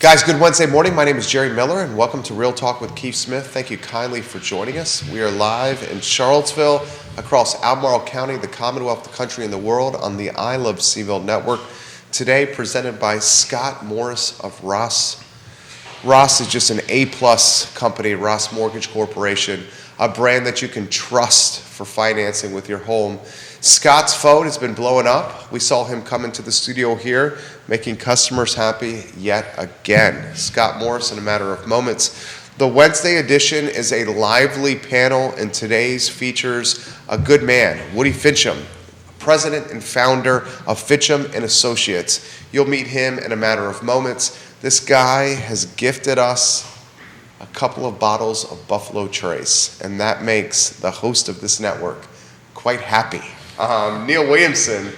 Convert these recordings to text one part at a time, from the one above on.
Guys, good Wednesday morning. My name is Jerry Miller, and welcome to Real Talk with Keith Smith. Thank you kindly for joining us. We are live in Charlottesville, across Albemarle County, the Commonwealth, the country, and the world on the I Love Seaville Network. Today, presented by Scott Morris of Ross. Ross is just an A-plus company, Ross Mortgage Corporation, a brand that you can trust for financing with your home. Scott's phone has been blowing up. We saw him come into the studio here, making customers happy yet again. Scott Morris in a matter of moments. The Wednesday edition is a lively panel, and today's features a good man, Woody Fincham, president and founder of Fincham and Associates. You'll meet him in a matter of moments. This guy has gifted us a couple of bottles of Buffalo Trace, and that makes the host of this network quite happy. Neil Williamson,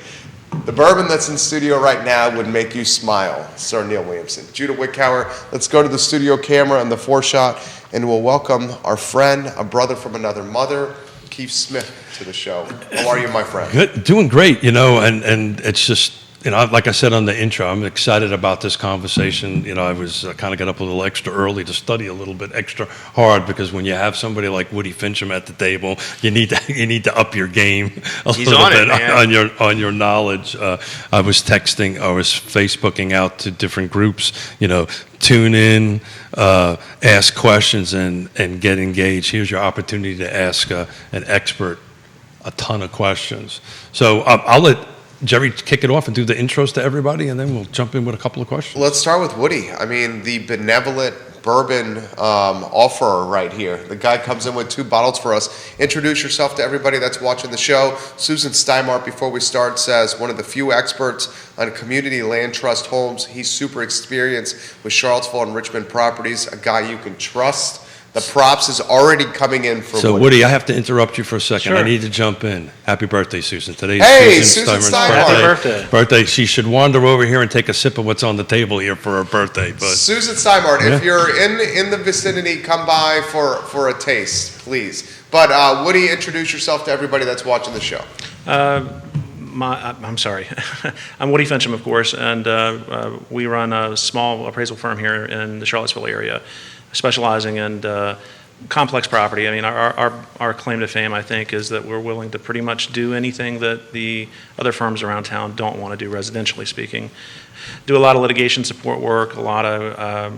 the bourbon that's in studio right now would make you smile, Sir Neil Williamson. Judah Wickhauer, let's go to the studio camera and the foreshot, and we'll welcome our friend, a brother from another mother, Keith Smith, to the show. How are you, my friend? Good, doing great, and it's just, like I said on the intro, I'm excited about this conversation. I was kind of got up a little extra early to study a little bit extra hard, because when you have somebody like Woody Fincham at the table, you need to up your game a little bit on your knowledge. I was Facebooking out to different groups, tune in, ask questions, and get engaged. Here's your opportunity to ask an expert a ton of questions. So I'll let Jerry kick it off and do the intros to everybody, and then we'll jump in with a couple of questions. Let's start with Woody. I mean, the benevolent bourbon offerer right here. The guy comes in with 2 bottles for us. Introduce yourself to everybody that's watching the show. Susan Steinmart, before we start, says one of the few experts on community land trust homes. He's super experienced with Charlottesville and Richmond properties, a guy you can trust. The props is already coming in for So, Woody, I have to interrupt you for a second. Sure. I need to jump in. Happy birthday, Susan. Today's Susan Steinmart's Steinmart. birthday. She should wander over here and take a sip of what's on the table here for her birthday. But Susan Steinmart, if you're in the vicinity, come by for a taste, please. But Woody, introduce yourself to everybody that's watching the show. I'm sorry. I'm Woody Fincham, of course, and we run a small appraisal firm here in the Charlottesville area, specializing in complex property. I mean, our claim to fame, I think, is that we're willing to pretty much do anything that the other firms around town don't want to do, residentially speaking. Do a lot of litigation support work, a lot of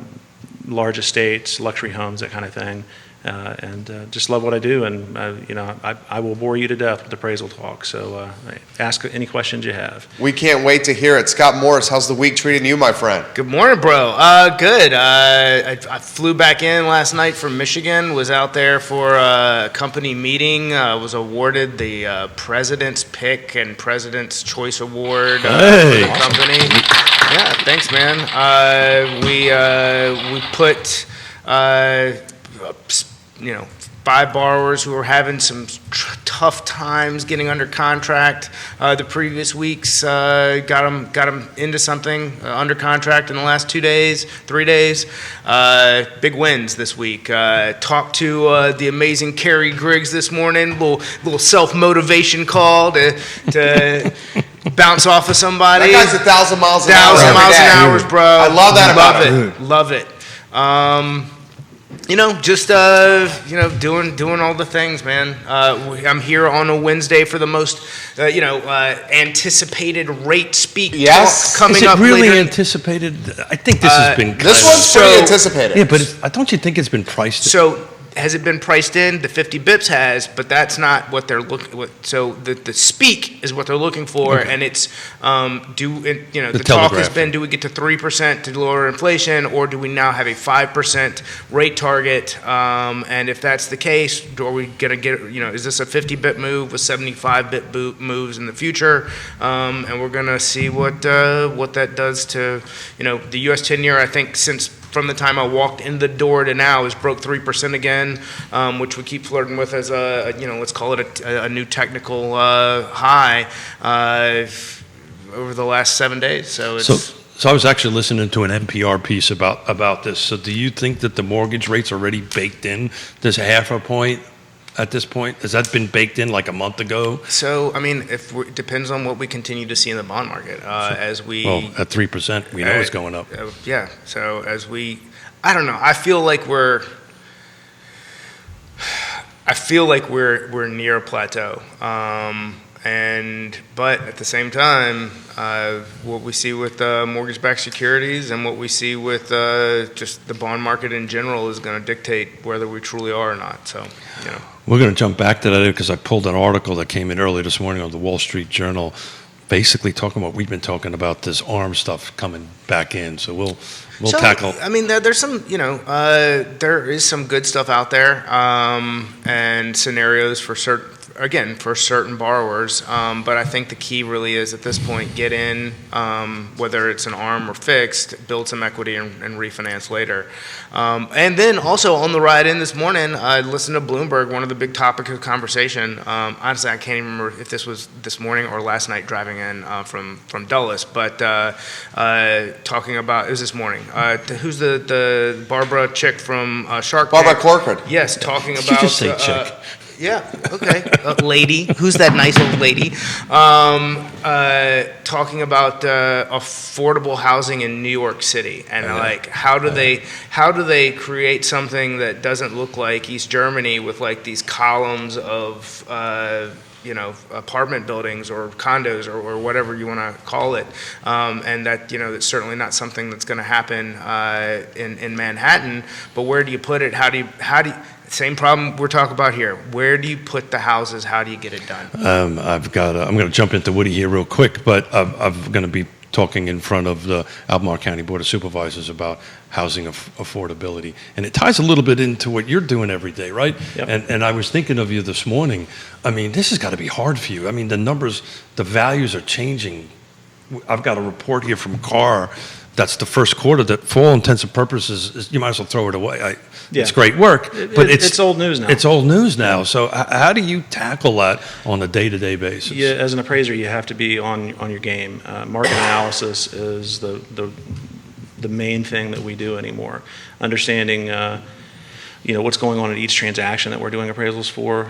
large estates, luxury homes, that kind of thing. And just love what I do, and I will bore you to death with appraisal talk. So ask any questions you have. We can't wait to hear it. Scott Morris, how's the week treating you, my friend? Good morning, bro. Good. I flew back in last night from Michigan. Was out there for a company meeting. Was awarded the President's Pick and President's Choice Award for the company. Yeah, thanks, man. We put 5 borrowers who were having some tough times getting under contract the previous weeks. Got them into something under contract in the last 3 days. Big wins this week. Talked to the amazing Carrie Griggs this morning. Little self-motivation call to bounce off of somebody. That guy's 1,000 miles an hour. 1,000 miles an hour, bro. I love that about him. Love it. Doing all the things, man. I'm here on a Wednesday for the most, anticipated rate speak talk coming up later. Is it really anticipated? I think this has been. This one's pretty anticipated. Yeah, but don't you think it's been priced? So has it been priced in? The 50 bips has, but that's not what they're looking. So the speak is what they're looking for, and it's the talk has been, do we get to 3% to lower inflation, or do we now have a 5% rate target? And if that's the case, are we gonna get is this a 50 bip move with 75 bip moves in the future? And we're gonna see what that does to the U.S. 10-year. I think since from the time I walked in the door to now has broke 3% again, which we keep flirting with as a let's call it a new technical high over the last 7 days. So I was actually listening to an NPR piece about this. So do you think that the mortgage rate's already baked in this half a point at this point? Has that been baked in like a month ago? So, I mean, it depends on what we continue to see in the bond market. As we Well, at 3%, we know it's going up. Yeah. So I don't know. I feel like we're near a plateau. But at the same time, what we see with mortgage-backed securities and what we see with just the bond market in general is going to dictate whether we truly are or not. So, We're going to jump back to that because I pulled an article that came in early this morning on the Wall Street Journal, basically talking about we've been talking about this ARM stuff coming back in. So we'll tackle. I mean, there's some, there is some good stuff out there, and scenarios for certain borrowers. But I think the key really is at this point, get in, whether it's an ARM or fixed, build some equity and refinance later. And then also on the ride in this morning, I listened to Bloomberg, one of the big topics of conversation. Honestly, I can't even remember if this was this morning or last night driving in from Dulles, but talking about, it was this morning. Who's the Barbara chick from Shark Tank? Barbara Corcoran. Yes, talking about. Did you just say chick? Yeah, okay. Lady, who's that nice old lady? Talking about affordable housing in New York City, and like how do they create something that doesn't look like East Germany with like these columns of apartment buildings or condos or whatever you want to call it, and that that's certainly not something that's going to happen in Manhattan. But where do you put it? How do you same problem we're talking about here. Where do you put the houses? How do you get it done? I'm going to jump into Woody here real quick, but I'm going to be talking in front of the Albemarle County Board of Supervisors about housing affordability. And it ties a little bit into what you're doing every day, right? Yep. And I was thinking of you this morning. I mean, this has got to be hard for you. I mean, the numbers, the values are changing. I've got a report here from CAR. That's the first quarter that, for all intents and purposes, you might as well throw it away. It's great work, but it's old news now. It's old news now. So how do you tackle that on a day-to-day basis? Yeah, as an appraiser, you have to be on your game. Market analysis is the main thing that we do anymore. Understanding, what's going on at each transaction that we're doing appraisals for.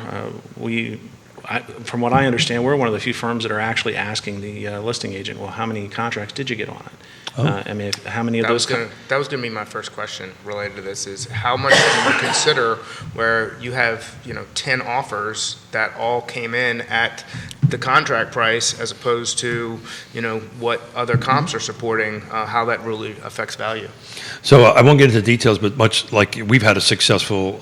From what I understand, we're one of the few firms that are actually asking the listing agent, well, how many contracts did you get on it? I mean, how many of those? That was going to be my first question related to this: is how much do you consider where you have 10 offers that all came in at the contract price, as opposed to what other comps are supporting? How that really affects value. So I won't get into details, but much like we've had a successful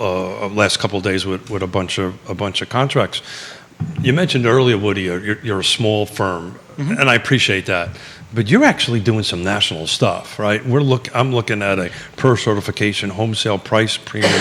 last couple of days with a bunch of contracts. You mentioned earlier, Woody, you're a small firm, and I appreciate that. But you're actually doing some national stuff, right? I'm looking at a per certification home sale price premium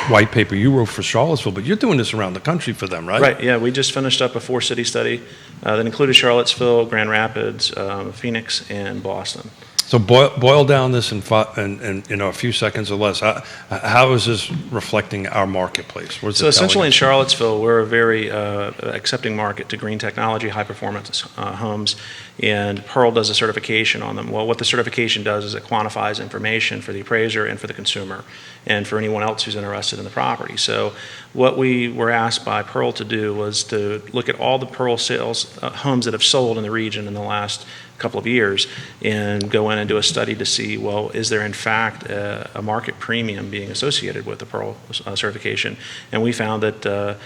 white paper you wrote for Charlottesville, but you're doing this around the country for them, right? Right. Yeah, we just finished up a 4-city study that included Charlottesville, Grand Rapids, Phoenix, and Boston. So boil down this in a few seconds or less. How is this reflecting our marketplace? So essentially in Charlottesville, we're a very accepting market to green technology, high performance homes, and Pearl does a certification on them. Well, what the certification does is it quantifies information for the appraiser and for the consumer and for anyone else who's interested in the property. So what we were asked by Pearl to do was to look at all the Pearl sales homes that have sold in the region in the last couple of years and go in and do a study to see, well, is there in fact a market premium being associated with the Pearl certification? And we found that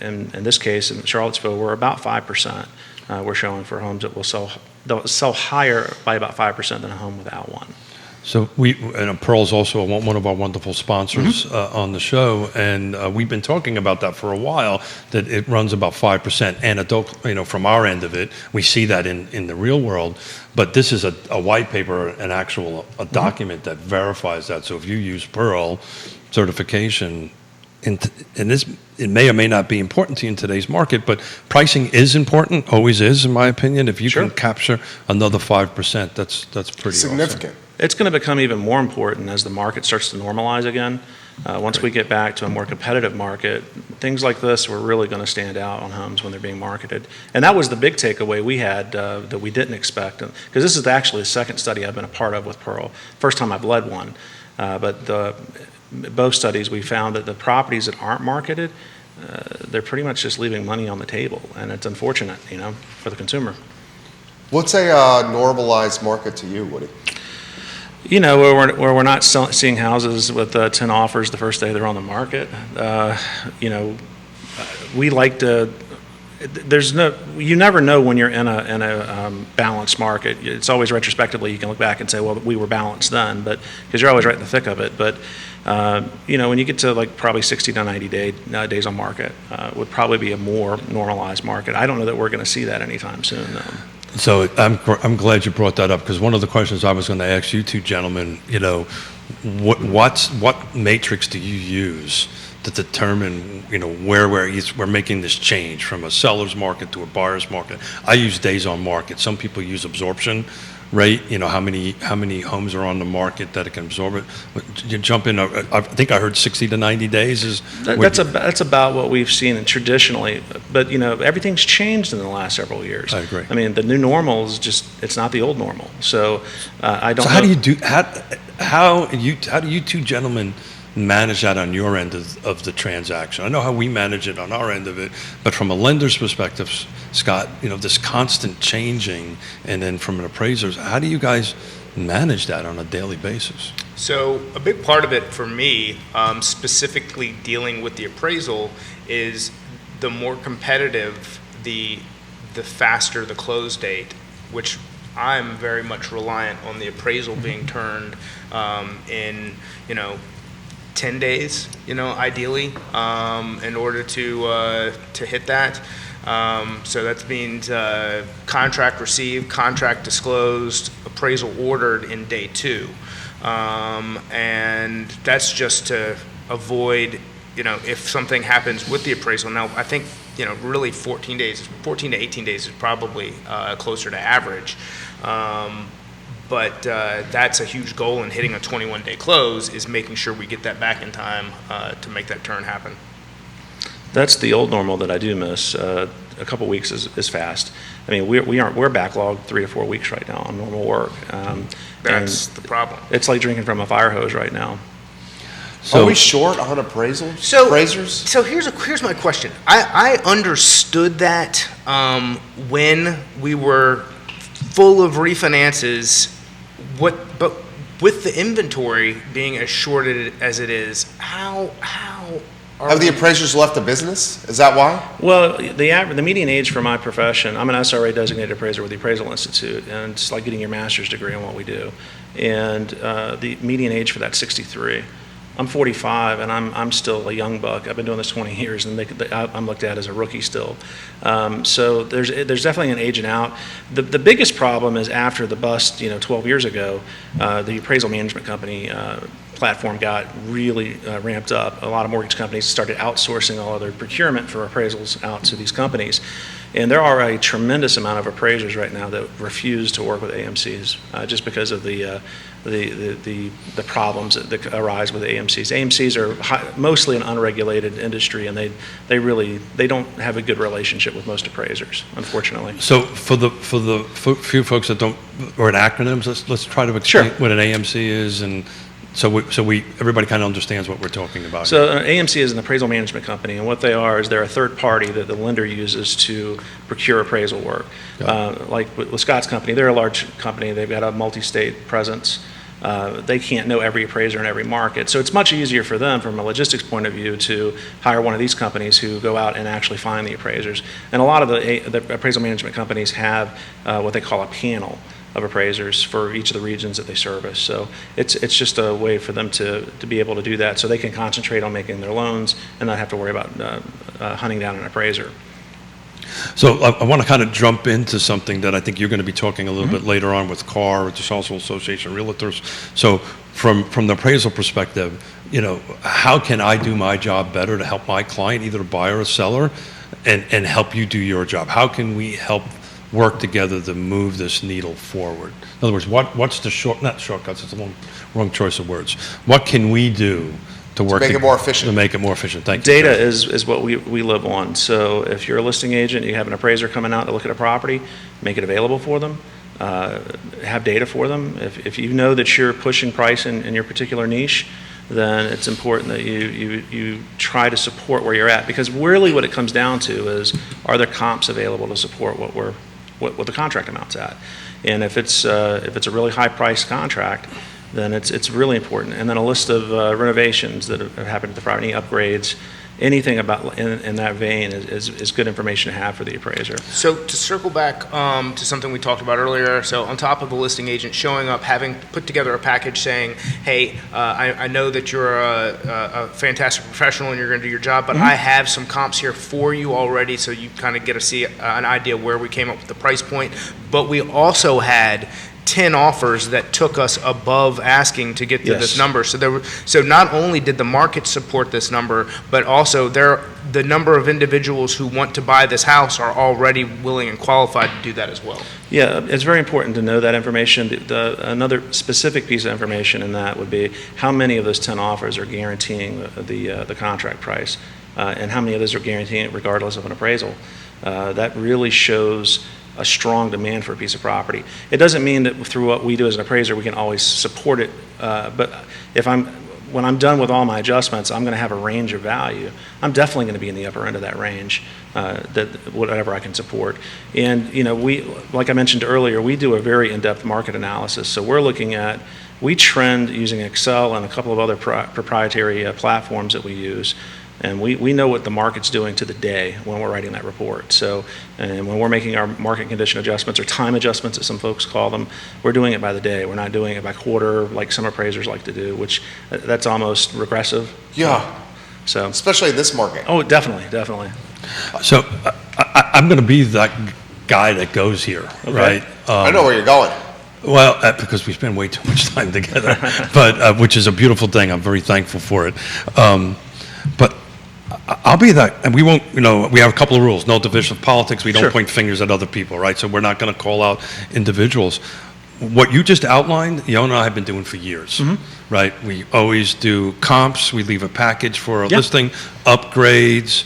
in this case, in Charlottesville, we're about 5%. We're showing for homes that will sell higher by about 5% than a home without one. So Pearl's also one of our wonderful sponsors on the show, and we've been talking about that for a while. That it runs about 5% anecdotal, from our end of it. We see that in the real world, but this is a white paper, an actual document that verifies that. So if you use Pearl certification, and this, it may or may not be important to you in today's market, but pricing is important, always is, in my opinion. If you can capture another 5%, that's pretty significant. Awesome. It's going to become even more important as the market starts to normalize again. Once we get back to a more competitive market, things like this are really going to stand out on homes when they're being marketed. And that was the big takeaway we had that we didn't expect. Because this is actually the second study I've been a part of with Pearl. First time I've led one. But both studies, we found that the properties that aren't marketed they're pretty much just leaving money on the table, and it's unfortunate, for the consumer. What's a normalized market to you, Woody? Where we're not seeing houses with 10 offers the first day they're on the market. We like to. You never know when you're in a balanced market. It's always retrospectively you can look back and say, well, we were balanced then, but because you're always right in the thick of it. But when you get to like probably 60 to 90 days on market, would probably be a more normalized market. I don't know that we're going to see that anytime soon, though. So I'm glad you brought that up, because one of the questions I was going to ask you two gentlemen, what matrix do you use to determine, where we're making this change from a seller's market to a buyer's market? I use days on market. Some people use absorption rate, how many homes are on the market that it can absorb it. You jump in, I think I heard 60 to 90 days is. That's about what we've seen traditionally, but everything's changed in the last several years. I agree. I mean, the new normal is it's not the old normal. So I don't. So how do you two gentlemen manage that on your end of the transaction? I know how we manage it on our end of it, but from a lender's perspective, Scott, this constant changing, and then from an appraiser's, how do you guys manage that on a daily basis? So a big part of it for me, specifically dealing with the appraisal, is the more competitive, the faster the close date, which I'm very much reliant on the appraisal being turned in 10 days, ideally, in order to hit that. So that means contract received, contract disclosed, appraisal ordered in day 2. And that's just to avoid, if something happens with the appraisal. Now, I think, really 14 to 18 days is probably closer to average. But that's a huge goal in hitting a 21-day close, is making sure we get that back in time to make that turn happen. That's the old normal that I do miss. A couple weeks is fast. I mean, we're backlogged 3 to 4 weeks right now on normal work. That's the problem. It's like drinking from a fire hose right now. Are we short on appraisers? So here's my question. I understood that when we were full of refinances. But with the inventory being as shorted as it is, how have the appraisers left the business? Is that why? Well, the median age for my profession, I'm an SRA designated appraiser with the Appraisal Institute, and it's like getting your master's degree in what we do. And the median age for that's 63. I'm 45, and I'm still a young buck. I've been doing this 20 years, and I'm looked at as a rookie still. So there's definitely an aging out. The biggest problem is after the bust, 12 years ago, the appraisal management company platform got really ramped up. A lot of mortgage companies started outsourcing all of their procurement for appraisals out to these companies. And there are a tremendous amount of appraisers right now that refuse to work with AMCs just because of the problems that arise with AMCs. AMCs are mostly an unregulated industry, and they don't have a good relationship with most appraisers, unfortunately. So for the few folks that don't, or in acronyms, let's try to explain what an AMC is, and so everybody kind of understands what we're talking about. So an AMC is an appraisal management company, and what they are is they're a third party that the lender uses to procure appraisal work. Like with Scott's company, they're a large company. They've got a multi-state presence. They can't know every appraiser in every market. So it's much easier for them from a logistics point of view to hire one of these companies who go out and actually find the appraisers. And a lot of the appraisal management companies have what they call a panel of appraisers for each of the regions that they service. So it's just a way for them to be able to do that so they can concentrate on making their loans and not have to worry about hunting down an appraiser. So I want to kind of jump into something that I think you're going to be talking a little bit later on with CAR, with the Charlottesville Association of Realtors. So from the appraisal perspective, how can I do my job better to help my client, either a buyer or seller, and help you do your job? How can we help work together to move this needle forward? In other words, what's the not shortcuts, it's a wrong choice of words. What can we do to make it more efficient? To make it more efficient. Thank you. Data is what we live on. So if you're a listing agent, you have an appraiser coming out to look at a property, make it available for them, have data for them. If you know that you're pushing price in your particular niche, then it's important that you try to support where you're at, because really what it comes down to is, are there comps available to support what the contract amount's at? And if it's a really high priced contract, then it's really important. And then a list of renovations that have happened to the property, upgrades, anything about in that vein is good information to have for the appraiser. So to circle back to something we talked about earlier, so on top of the listing agent showing up, having put together a package saying, hey, I know that you're a fantastic professional and you're going to do your job, but I have some comps here for you already, so you kind of get to see an idea where we came up with the price point. But we also had 10 offers that took us above asking to get to this number. So not only did the market support this number, but also the number of individuals who want to buy this house are already willing and qualified to do that as well. Yeah, it's very important to know that information. Another specific piece of information in that would be how many of those 10 offers are guaranteeing the contract price, and how many of those are guaranteeing it regardless of an appraisal. That really shows a strong demand for a piece of property. It doesn't mean that through what we do as an appraiser we can always support it, but when I'm done with all my adjustments, I'm going to have a range of value. I'm definitely going to be in the upper end of that range, that whatever I can support. And we, like I mentioned earlier, we do a very in-depth market analysis. So we trend using Excel and a couple of other proprietary platforms that we use. And we know what the market's doing to the day when we're writing that report. So, and when we're making our market condition adjustments, or time adjustments as some folks call them, we're doing it by the day. We're not doing it by quarter like some appraisers like to do, which that's almost regressive. Yeah. So, especially in this market. Oh, definitely. So I'm going to be that guy that goes here, right? I know where you're going. Well, because we spend way too much time together, but which is a beautiful thing. I'm very thankful for it. But I'll be that, and we won't, we have a couple of rules. No division of politics. We don't point fingers at other people, right? So we're not going to call out individuals. What you just outlined, Yonna and I have been doing for years, right? We always do comps. We leave a package for a listing, upgrades.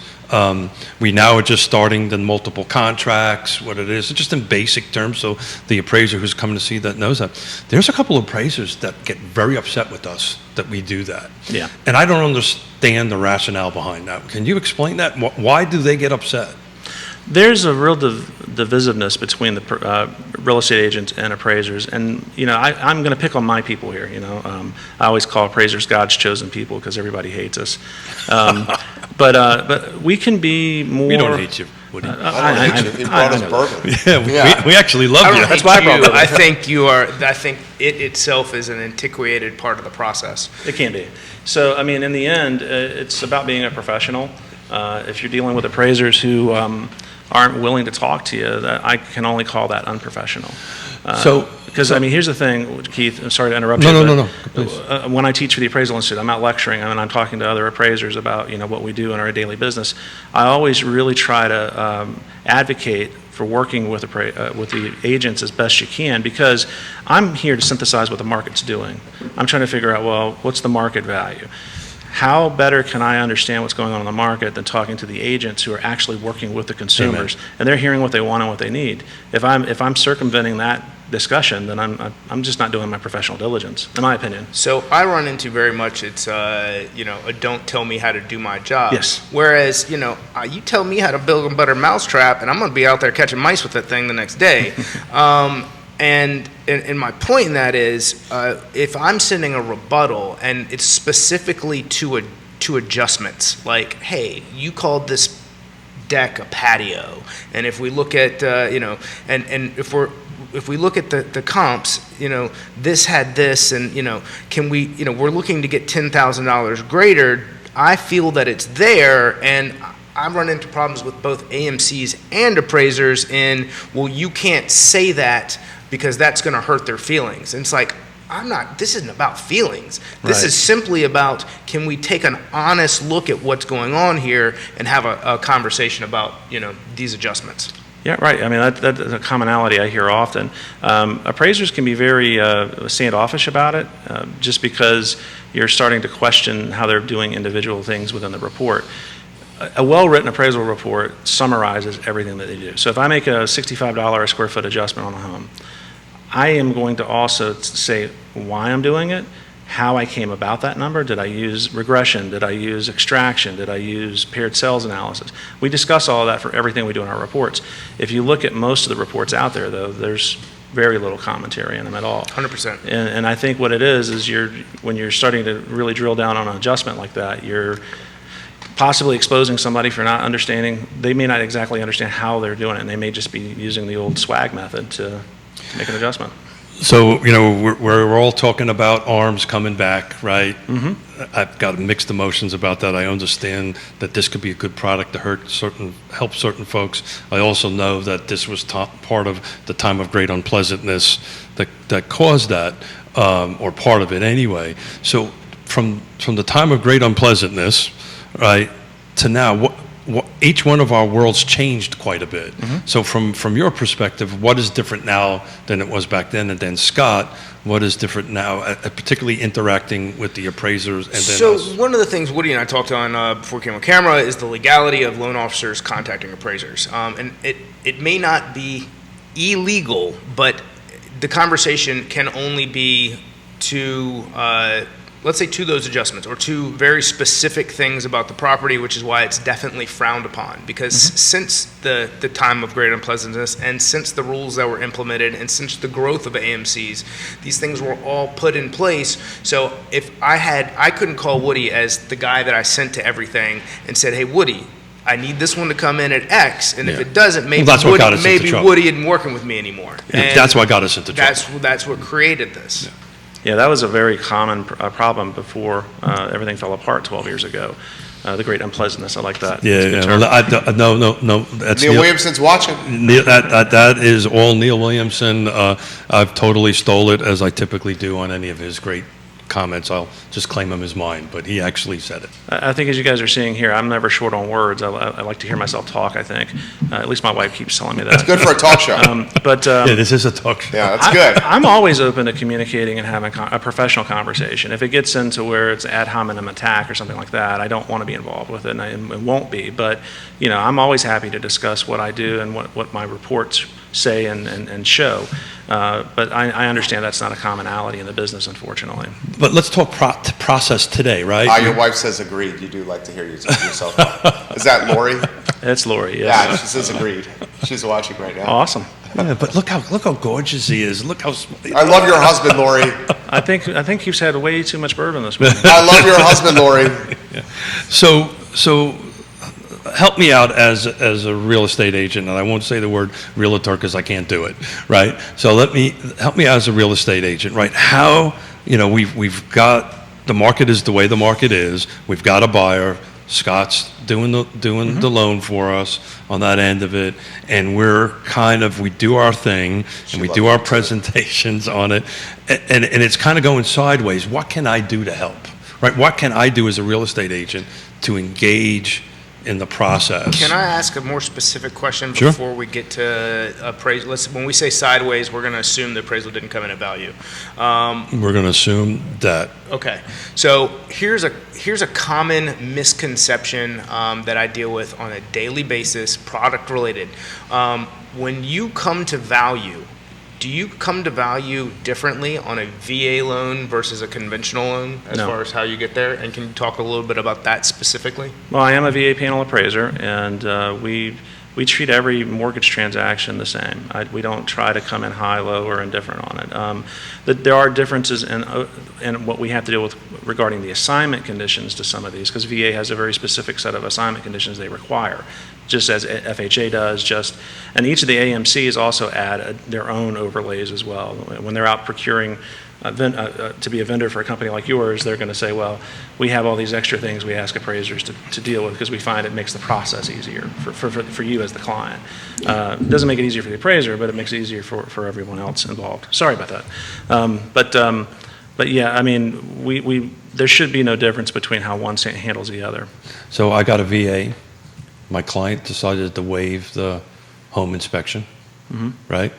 We now are just starting the multiple contracts, what it is, just in basic terms, so the appraiser who's coming to see that knows that. There's a couple of appraisers that get very upset with us that we do that. Yeah. And I don't understand the rationale behind that. Can you explain that? Why do they get upset? There's a real divisiveness between the real estate agents and appraisers, and I'm going to pick on my people here. I always call appraisers God's chosen people because everybody hates us. But we can be more. We don't hate you, Woody. I don't hate you. You brought us bourbon. We actually love you. That's why I brought bourbon. I think it itself is an antiquated part of the process. It can be. So in the end, it's about being a professional. If you're dealing with appraisers who aren't willing to talk to you, that I can only call that unprofessional. Because here's the thing, Keith. I'm sorry to interrupt you. No. Please. When I teach for the Appraisal Institute, I'm out lecturing. I'm talking to other appraisers about what we do in our daily business. I always really try to advocate for working with the agents as best you can, because I'm here to synthesize what the market's doing. I'm trying to figure out, well, what's the market value? How better can I understand what's going on in the market than talking to the agents who are actually working with the consumers? Amen. And they're hearing what they want and what they need. If I'm circumventing that discussion, then I'm just not doing my professional diligence, in my opinion. So I run into very much it's a don't tell me how to do my job. Yes. Whereas you tell me how to build a better mousetrap, and I'm going to be out there catching mice with that thing the next day. And my point in that is, if I'm sending a rebuttal and it's specifically to adjustments, like, hey, you called this deck a patio, and if we look at if we look at the comps, this had this, and can we, we're looking to get $10,000 greater. I feel that it's there, and I run into problems with both AMCs and appraisers in, well, you can't say that because that's going to hurt their feelings. And it's like, this isn't about feelings. This is simply about, can we take an honest look at what's going on here and have a conversation about, these adjustments. Yeah, right. That's a commonality I hear often. Appraisers can be very standoffish about it, just because you're starting to question how they're doing individual things within the report. A well-written appraisal report summarizes everything that they do. So if I make a $65 a square foot adjustment on a home, I am going to also say why I'm doing it how I came about that number. Did I use regression? Did I use extraction? Did I use paired sales analysis? We discuss all of that for everything we do in our reports. If you look at most of the reports out there, though, there's very little commentary in them at all. 100%. And I think what it is when you're starting to really drill down on an adjustment like that, you're possibly exposing somebody for not understanding. They may not exactly understand how they're doing it, and they may just be using the old swag method to make an adjustment. So, we're all talking about arms coming back, right? Mm-hmm. I've got mixed emotions about that. I understand that this could be a good product to help certain folks. I also know that this was part of the time of great unpleasantness that caused that, or part of it anyway. So from the time of great unpleasantness, right, to now, each one of our worlds changed quite a bit. Mm-hmm. So from your perspective, what is different now than it was back then? And then Scott, what is different now, particularly interacting with the appraisers and then So us? one of the things Woody and I talked on before we came on camera is the legality of loan officers contacting appraisers. And it may not be illegal, but the conversation can only be to let's say to those adjustments or to very specific things about the property, which is why it's definitely frowned upon. Because since the time of great unpleasantness and since the rules that were implemented and since the growth of AMCs, these things were all put in place. So if I couldn't call Woody as the guy that I sent to everything and said, hey, Woody, I need this one to come in at X, and if it doesn't, maybe Woody isn't working with me anymore. And that's what got us into trouble. That's what created this. Yeah, that was a very common problem before everything fell apart 12 years ago. The great unpleasantness, I like that. Yeah. Well, no. That's Neil Williamson's watching. That is all Neil Williamson. I've totally stole it, as I typically do on any of his great comments. I'll just claim them as mine, but he actually said it. I think as you guys are seeing here, I'm never short on words. I like to hear myself talk, I think. At least my wife keeps telling me that. It's good for a talk show. Yeah, this is a talk show. Yeah, that's good. I'm always open to communicating and having a professional conversation. If it gets into where it's ad hominem attack or something like that, I don't want to be involved with it, and it won't be. But, I'm always happy to discuss what I do and what my reports say and show. But I understand that's not a commonality in the business, unfortunately. But let's talk process today, right? Your wife says agreed. You do like to hear yourself. Is that Lori? It's Lori, yes. Yeah, she says agreed. She's watching right now. Awesome. Yeah, but look how gorgeous he is. Look how. I love your husband, Lori. I think he's had way too much bourbon this morning. I love your husband, Lori. Yeah. So help me out as a real estate agent, and I won't say the word realtor because I can't do it, right? So help me out as a real estate agent, right? How, we've got, the market is the way the market is. We've got a buyer. Scott's doing the loan for us on that end of it, and we do our thing and we do our presentations on it, and it's kind of going sideways. What can I do to help, right? What can I do as a real estate agent to engage in the process? Can I ask a more specific question Sure. before we get to appraisal? When we say sideways, we're going to assume the appraisal didn't come in at value. We're going to assume that. Okay, so here's a common misconception that I deal with on a daily basis, product related. When you come to value, do you come to value differently on a VA loan versus a conventional loan as No. far as how you get there? And can you talk a little bit about that specifically? Well, I am a VA panel appraiser, and we treat every mortgage transaction the same. We don't try to come in high, low, or indifferent on it. There are differences in what we have to deal with regarding the assignment conditions to some of these, because VA has a very specific set of assignment conditions they require, just as FHA does. And each of the AMCs also add their own overlays as well. When they're out procuring to be a vendor for a company like yours, they're going to say, well, we have all these extra things we ask appraisers to deal with because we find it makes the process easier for you as the client. It doesn't make it easier for the appraiser, but it makes it easier for everyone else involved. Sorry about that. But yeah, I mean, there should be no difference between how one handles the other. So I got a VA. My client decided to waive the home inspection, right?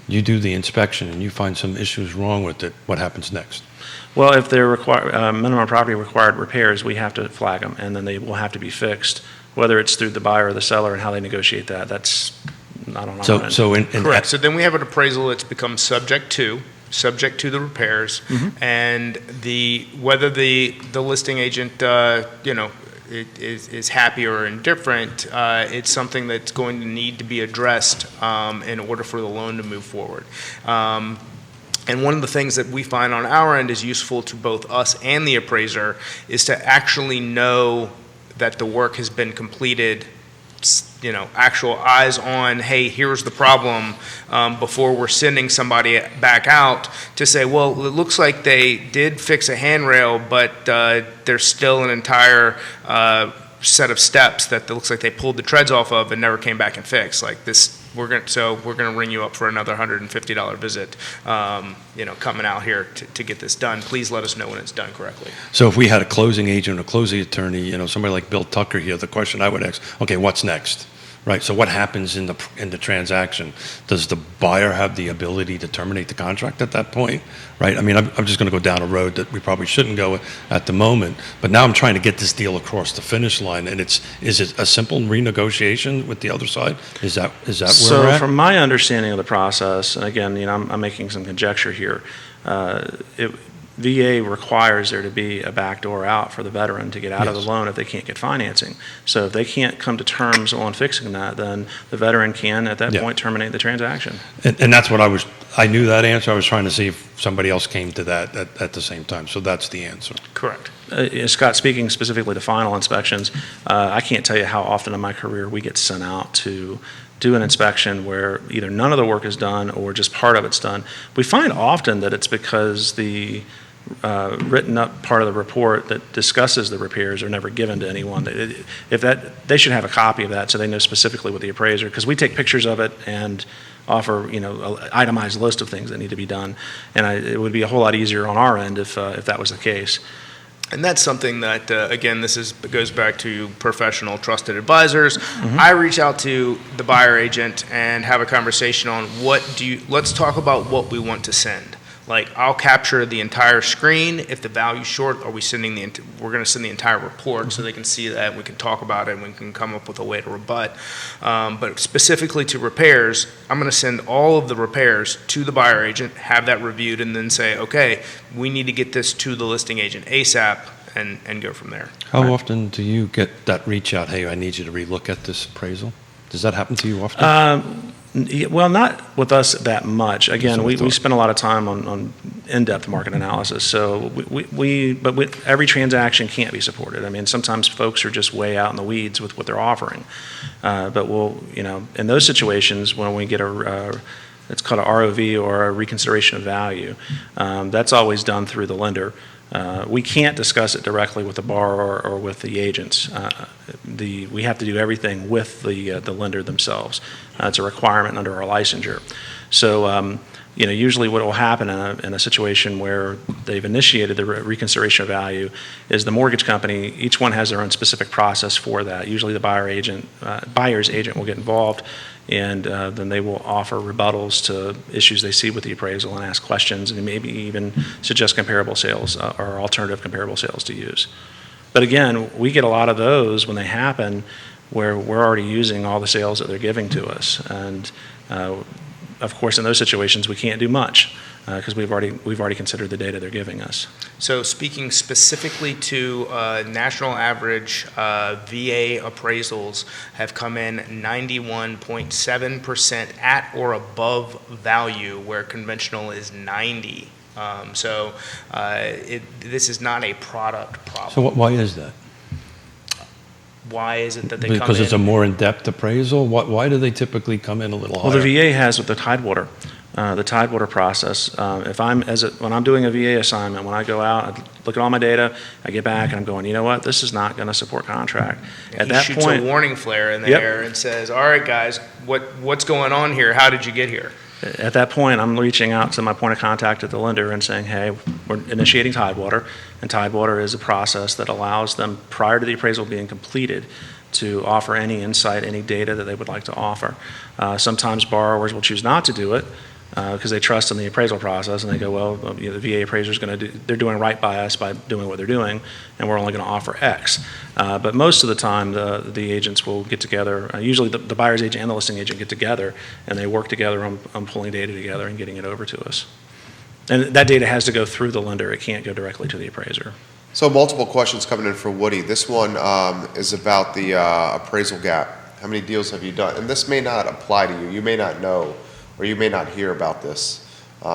You do the inspection and you find some issues wrong with it. What happens next? Well, if they're minimum property required repairs, we have to flag them, and then they will have to be fixed, whether it's through the buyer or the seller, and how they negotiate that. That's not on our end. So Correct. So then we have an appraisal that's become subject to, subject to the repairs, and whether the listing agent, is happy or indifferent, it's something that's going to need to be addressed in order for the loan to move forward. And one of the things that we find on our end is useful to both us and the appraiser is to actually know that the work has been completed, actual eyes on, hey, here's the problem, before we're sending somebody back out to say, well, it looks like they did fix a handrail, but there's still an entire set of steps that looks like they pulled the treads off of and never came back and fixed. Like this, we're gonna ring you up for another $150 visit, coming out here to get this done. Please let us know when it's done correctly. So if we had a closing agent or closing attorney, somebody like Bill Tucker here, the question I would ask, okay, what's next? Right, so what happens in the transaction? Does the buyer have the ability to terminate the contract at that point? Right, I mean, I'm just going to go down a road that we probably shouldn't go at the moment, but now I'm trying to get this deal across the finish line, and is it a simple renegotiation with the other side? Is that where we're at? So from my understanding of the process, and again, I'm making some conjecture here, VA requires there to be a backdoor out for the veteran to get out of the loan if they can't get financing. So if they can't come to terms on fixing that, then the veteran can, at that point, terminate the transaction. And that's what I knew that answer. I was trying to see if somebody else came to that at the same time. So that's the answer. Correct. Scott, speaking specifically to final inspections, I can't tell you how often in my career we get sent out to do an inspection where either none of the work is done or just part of it's done. We find often that it's because the written up part of the report that discusses the repairs are never given to anyone. They should have a copy of that so they know specifically what the appraiser, because we take pictures of it and offer an itemized list of things that need to be done, and it would be a whole lot easier on our end if that was the case. And that's something that, again, goes back to professional, trusted advisors. I reach out to the buyer agent and have a conversation on let's talk about what we want to send. Like, I'll capture the entire screen. If the value's short, we're going to send the entire report so they can see that, we can talk about it, and we can come up with a way to rebut. But specifically to repairs, I'm going to send all of the repairs to the buyer agent, have that reviewed, and then say, okay, we need to get this to the listing agent ASAP, and go from there. How often do you get that reach out, hey, I need you to relook at this appraisal? Does that happen to you often? Well, not with us that much. Again, we spend a lot of time on in-depth market analysis. So every transaction can't be supported. I mean, sometimes folks are just way out in the weeds with what they're offering. But in those situations, when we get it's called a ROV, or a reconsideration of value, that's always done through the lender. We can't discuss it directly with the borrower or with the agents. We have to do everything with the lender themselves. It's a requirement under our licensure. So, usually what will happen in a situation where they've initiated the reconsideration of value is the mortgage company, each one has their own specific process for that. Usually the buyer's agent will get involved, and then they will offer rebuttals to issues they see with the appraisal and ask questions, and maybe even suggest comparable sales or alternative comparable sales to use. But again, we get a lot of those when they happen where we're already using all the sales that they're giving to us. And of course, in those situations, we can't do much because we've already considered the data they're giving us. So speaking specifically to national average, VA appraisals have come in 91.7% at or above value, where conventional is 90. This is not a product problem. So why is that? Why is it that they come in? Because it's a more in-depth appraisal? Why do they typically come in a little higher? Well, the VA has with the Tidewater. The Tidewater process. When I'm doing a VA assignment, when I go out, I look at all my data, I get back, and I'm going, you know what, this is not going to support contract. At that point, shoots a warning flare in the air and says, all right, guys, what's going on here? How did you get here? At that point, I'm reaching out to my point of contact at the lender and saying, hey, we're initiating Tidewater, and Tidewater is a process that allows them, prior to the appraisal being completed, to offer any insight, any data that they would like to offer. Sometimes borrowers will choose not to do it because they trust in the appraisal process, and they go, well, the VA appraiser is they're doing right by us by doing what they're doing, and we're only going to offer X. But most of the time, the agents will get together. Usually, the buyer's agent and the listing agent get together, and they work together on pulling data together and getting it over to us. And that data has to go through the lender. It can't go directly to the appraiser. So multiple questions coming in for Woody. This one is about the appraisal gap. How many deals have you done? And this may not apply to you. You may not know, or you may not hear about this.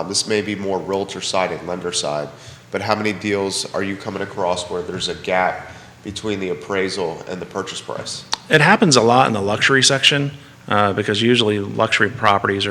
This may be more realtor side and lender side. But how many deals are you coming across where there's a gap between the appraisal and the purchase price? It happens a lot in the luxury section. Because usually luxury properties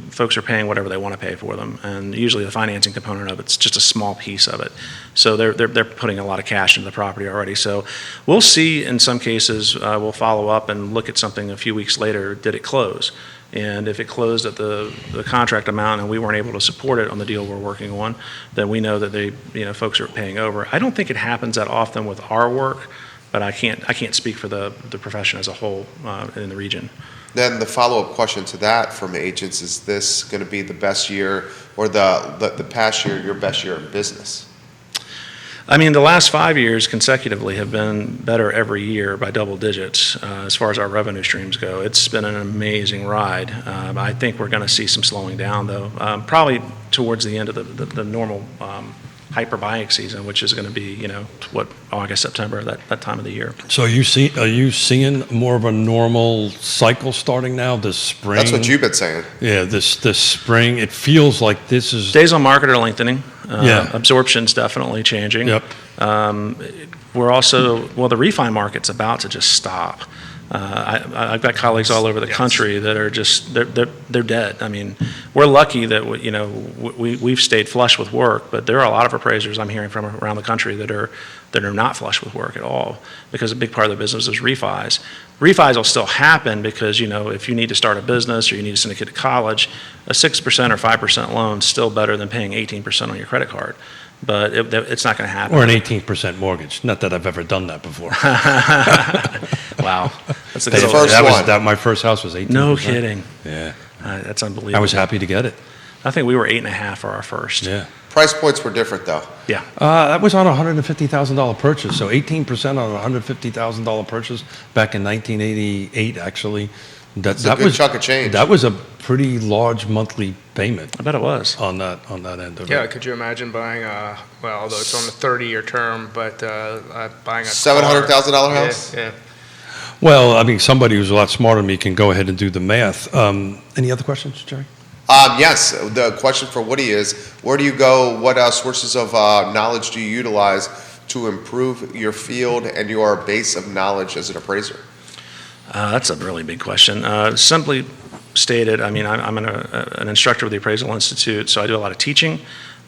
folks are paying whatever they want to pay for them, and usually the financing component of it's just a small piece of it. So they're putting a lot of cash into the property already. So we'll see in some cases, we'll follow up and look at something a few weeks later. Did it close? And if it closed at the contract amount and we weren't able to support it on the deal we're working on, then we know that folks are paying over. I don't think it happens that often with our work, but I can't speak for the profession as a whole in the region. Then the follow-up question to that from agents, is this going to be the best year, or the past year your best year in business? I mean, the last 5 years consecutively have been better every year by double digits as far as our revenue streams go. It's been an amazing ride. I think we're going to see some slowing down, though, probably towards the end of the normal hyper buying season, which is going to be, August, September, that time of the year. So are you seeing more of a normal cycle starting now this spring? That's what you've been saying. Yeah, this spring, it feels like this is... Days on market are lengthening. Yeah. Absorption's definitely changing. Yep. We're also, the refi market's about to just stop. I've got colleagues all over the country that are just they're dead. I mean, we're lucky that we've stayed flush with work, but there are a lot of appraisers I'm hearing from around the country that are not flush with work at all, because a big part of their business is refis. Refis will still happen because if you need to start a business or you need to send a kid to college, a 6% or 5% loan is still better than paying 18% on your credit card. But it's not going to happen. Or an 18% mortgage. Not that I've ever done that before. Wow. That's a The good first one. My first house was 18%. No kidding. Yeah. That's unbelievable. I was happy to get it. I think we were 8.5 for our first. Yeah. Price points were different, though. Yeah. That was on a $150,000 purchase. So 18% on a $150,000 purchase back in 1988, actually. That's a good chunk of change. That was a pretty large monthly payment I bet it was. on that end of it. Yeah, could you imagine buying although it's on a 30-year term, but buying a $700,000 car. house? Yeah. Well, I mean, somebody who's a lot smarter than me can go ahead and do the math. Any other questions, Jerry? Yes, the question for Woody is, where do you go, what sources of knowledge do you utilize to improve your field and your base of knowledge as an appraiser? That's a really big question. Simply stated, I mean, I'm an instructor with the Appraisal Institute, so I do a lot of teaching.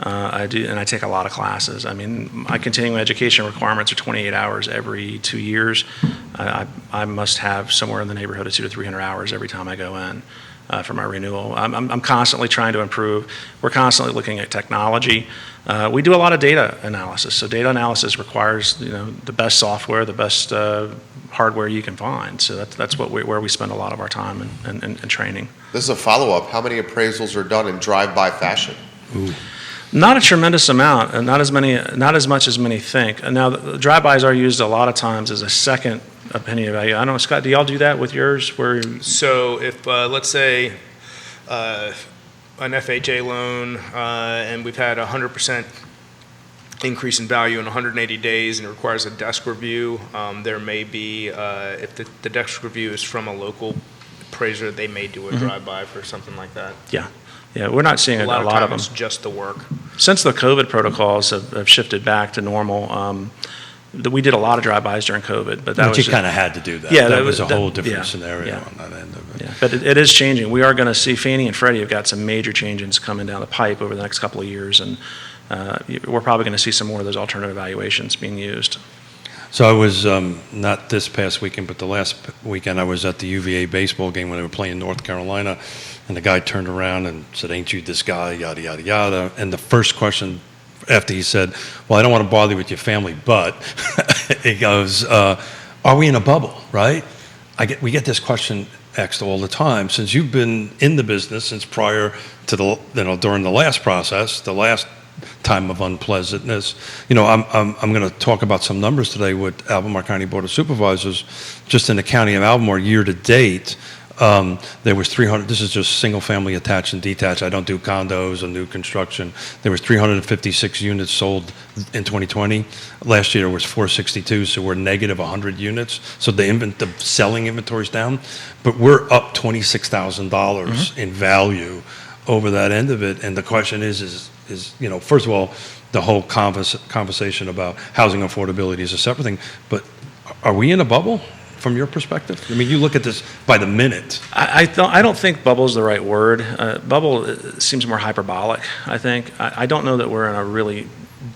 And I take a lot of classes. I mean, my continuing education requirements are 28 hours every 2 years. I must have somewhere in the neighborhood of 200 to 300 hours every time I go in for my renewal. I'm constantly trying to improve. We're constantly looking at technology. We do a lot of data analysis. So data analysis requires the best software, the best hardware you can find. So that's where we spend a lot of our time and training. This is a follow-up. How many appraisals are done in drive-by fashion? Ooh. Not a tremendous amount, and not as much as many think. And now, the drive-bys are used a lot of times as a second opinion value. I don't know, Scott, do y'all do that with yours? So if, let's say, an FHA loan, and we've had 100% increase in value in 180 days and it requires a desk review, there may be, if the desk review is from a local appraiser, they may do a drive-by for something like that. Yeah, we're not seeing a lot of them. It's just the work. Since the COVID protocols have shifted back to normal, we did a lot of drive-bys during COVID, but you kind of had to do that. Yeah, that was a whole different scenario yeah. on that end of it. Yeah, but it is changing. We are going to see Fannie and Freddie have got some major changes coming down the pipe over the next couple of years, and we're probably going to see some more of those alternative valuations being used. So I was, not this past weekend, but the last weekend, I was at the UVA baseball game when they were playing North Carolina, and the guy turned around and said, "Ain't you this guy, yada, yada, yada." And the first question after he said, "Well, I don't want to bother you with your family, but," he goes, "Are we in a bubble, right?" We get this question asked all the time. Since you've been in the business since prior to during the last process, the last time of unpleasantness. I'm going to talk about some numbers today with Albemarle County Board of Supervisors. Just in the county of Albemarle, year to date, There was 300, this is just single-family attached and detached. I don't do condos or new construction. There was 356 units sold in 2020. Last year was 462, so we're negative 100 units. So the selling inventory's down, but we're up $26,000 in value over that end of it. And the question is, first of all, the whole conversation about housing affordability is a separate thing, but are we in a bubble? From your perspective? I mean, you look at this by the minute. I don't think bubble is the right word. Bubble seems more hyperbolic, I think. I don't know that we're in a really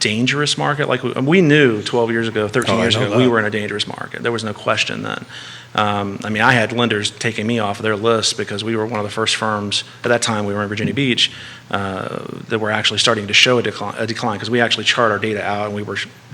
dangerous market. Like we knew 12 years ago, 13 years ago, we were in a dangerous market. There was no question then. I had lenders taking me off of their list because we were one of the first firms, at that time we were in Virginia Beach, that were actually starting to show a decline because we actually chart our data out and we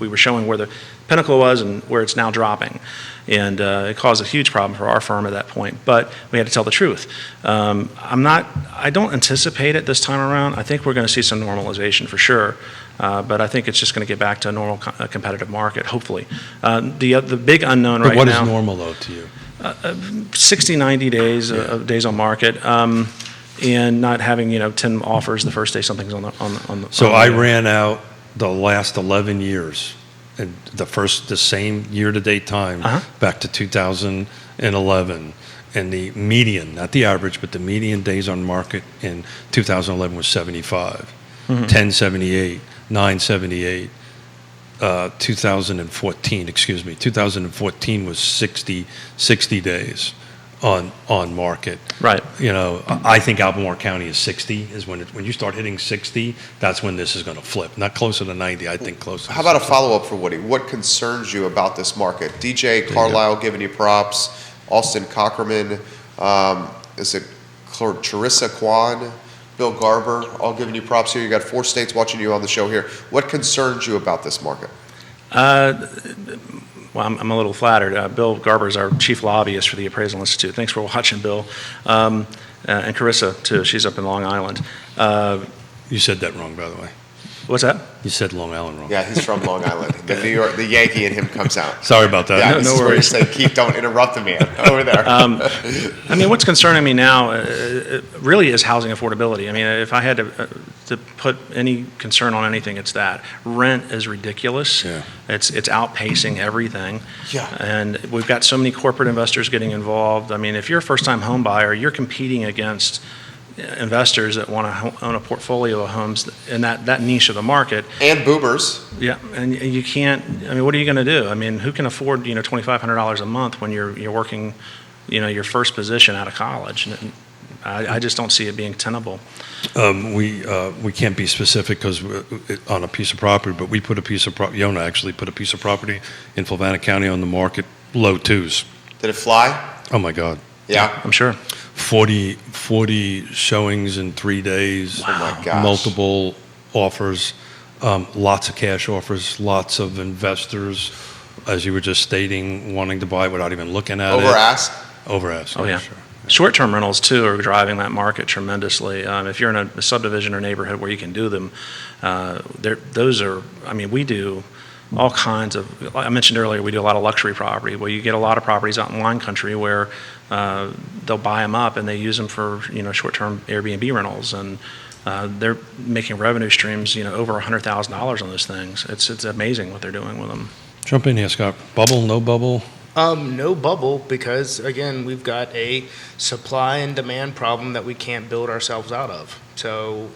were showing where the pinnacle was and where it's now dropping. And it caused a huge problem for our firm at that point, but we had to tell the truth. I don't anticipate it this time around. I think we're going to see some normalization for sure. But I think it's just going to get back to a normal competitive market, hopefully. The big unknown right now. What is normal, though, to you? 60, 90 days of days on market, and not having 10 offers the first day something's on the. So I ran out the last 11 years, and the same year-to-date time back to 2011. And the median, not the average, but the median days on market in 2011 was 75, 1078. 978, 2014 was 60 days on market. Right. I think Albemarle County is 60 is when you start hitting 60, that's when this is going to flip. Not closer to 90, I think closer to How about 60. a follow-up for Woody? What concerns you about this market? DJ Carlisle giving you props, Austin Cockerman, is it Charissa Kwan? Bill Garber, all giving you props here. You got 4 states watching you on the show here. What concerns you about this market? Well, I'm a little flattered. Bill Garber is our chief lobbyist for the Appraisal Institute. Thanks for watching, Bill. And Carissa, too. She's up in Long Island. You said that wrong, by the way. What's that? You said Long Island wrong. Yeah, he's from Long Island. The New York, the Yankee in him comes out. Sorry about that. Yeah, No this is where you worries. say, Keith, don't interrupt the man over there. What's concerning me now really is housing affordability. If I had to put any concern on anything, it's that. Rent is ridiculous. Yeah. It's outpacing everything. Yeah. And we've got so many corporate investors getting involved. If you're a first-time home buyer, you're competing against investors that want to own a portfolio of homes in that niche of the market. And boomers. Yeah, and you can't. What are you going to do? Who can afford $2,500 a month when you're working, your first position out of college? And I just don't see it being tenable. We can't be specific because on a piece of property, but we put a piece of Yonna actually put a piece of property in Fluvanna County on the market, low 2s. Did it fly? Oh my God. Yeah. I'm sure. 40 showings in 3 days. Oh my gosh. Multiple offers, lots of cash offers, lots of investors, as you were just stating, wanting to buy without even looking at Over it. ask? Over ask. Oh, yeah. Sure. Short-term rentals, too, are driving that market tremendously. If you're in a subdivision or neighborhood where you can do them, we do all kinds of, I mentioned earlier, we do a lot of luxury property, where you get a lot of properties out in wine country where they'll buy them up and they use them for, short-term Airbnb rentals. And they're making revenue streams, over $100,000 on those things. It's amazing what they're doing with them. Jump in here, Scott. Bubble, no bubble? No bubble because, again, we've got a supply and demand problem that we can't build ourselves out of. So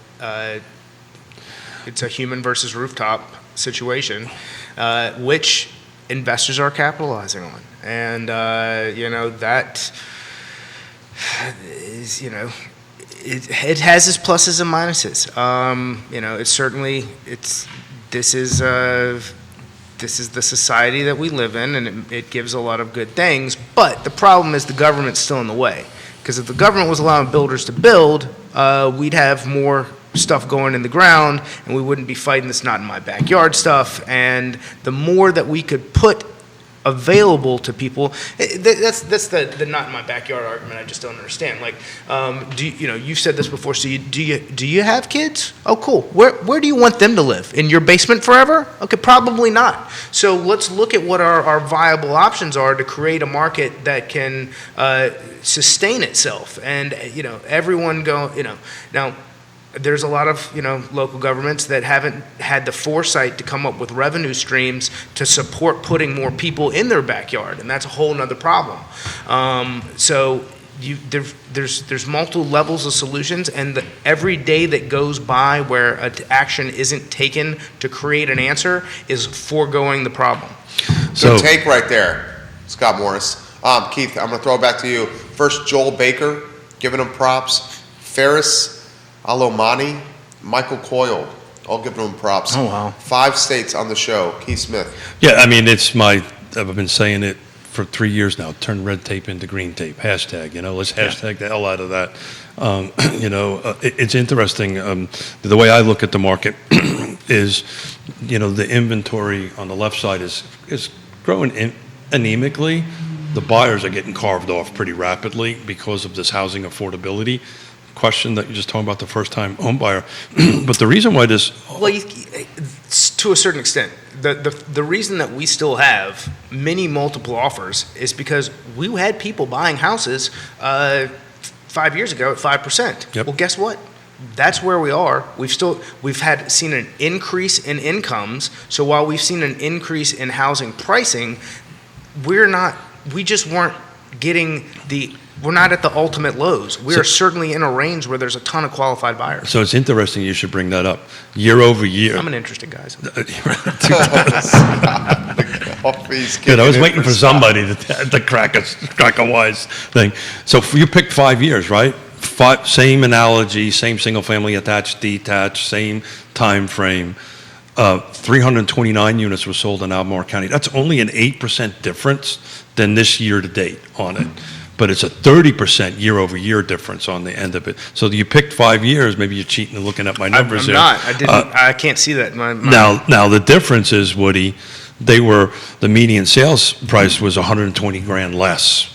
it's a human versus rooftop situation, which investors are capitalizing on. And, that is, it has its pluses and minuses. It's certainly, this is the society that we live in, and it gives a lot of good things. But the problem is the government's still in the way. Because if the government was allowing builders to build, we'd have more stuff going in the ground, and we wouldn't be fighting this not in my backyard stuff. And the more that we could put available to people. That's the not in my backyard argument. I just don't understand. Like, you've said this before. So do you have kids? Oh, cool. Where do you want them to live? In your basement forever? Okay, probably not. So let's look at what our viable options are to create a market that can sustain itself. And everyone now. There's a lot of local governments that haven't had the foresight to come up with revenue streams to support putting more people in their backyard, and that's a whole nother problem. So there's multiple levels of solutions, and every day that goes by where action isn't taken to create an answer is foregoing the problem. So take right there, Scott Morris. Keith, I'm going to throw it back to you. First, Joel Baker, giving him props. Ferris Alomani, Michael Coyle, all giving them props. Oh, wow. 5 states on the show. Keith Smith. Yeah, I mean, I've been saying it for 3 years now. Turn red tape into green tape. Hashtag, let's hashtag the hell out of that. It's interesting. The way I look at the market is, the inventory on the left side is growing anemically. The buyers are getting carved off pretty rapidly because of this housing affordability question that you're just talking about, the first-time home buyer. But the reason why this... Well, to a certain extent, the reason that we still have many multiple offers is because we had people buying houses 5 years ago at 5%. Yep. Well, guess what? That's where we are. We've seen an increase in incomes. So while we've seen an increase in housing pricing, we're not at the ultimate lows. We are certainly in a range where there's a ton of qualified buyers. So it's interesting you should bring that up. Year over year. I'm an interesting guy. Good. I was waiting for somebody to crack a wise thing. So you picked 5 years, right? Same analogy, same single family attached, detached, same time frame. 329 units were sold in Albemarle County. That's only an 8% difference than this year to date on it. But it's a 30% year over year difference on the end of it. So you picked 5 years. Maybe you're cheating and looking at my numbers I'm not. I didn't. I can't see that. Now the difference is, Woody, the median sales price was 120 grand less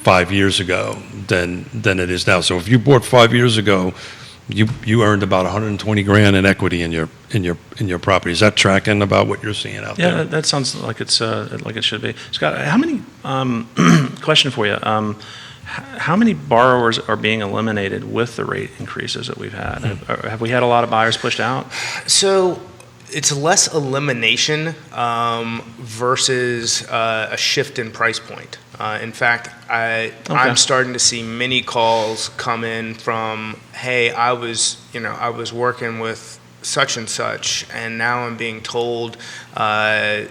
5 years ago than it is now. So if you bought 5 years ago, you earned about 120 grand in equity in your property. Is that tracking about what you're seeing out there? Yeah, that sounds like like it should be. Scott, how many? Question for you. How many borrowers are being eliminated with the rate increases that we've had? Have we had a lot of buyers pushed out? So it's less elimination versus a shift in price point. In fact, I'm starting to see many calls come in from, hey, I was working with such and such, and now I'm being told that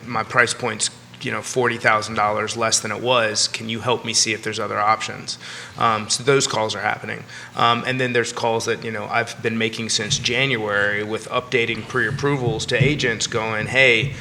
my price point's $40,000 less than it was. Can you help me see if there's other options? So those calls are happening. And then there's calls that, I've been making since January with updating pre-approvals to agents going, hey,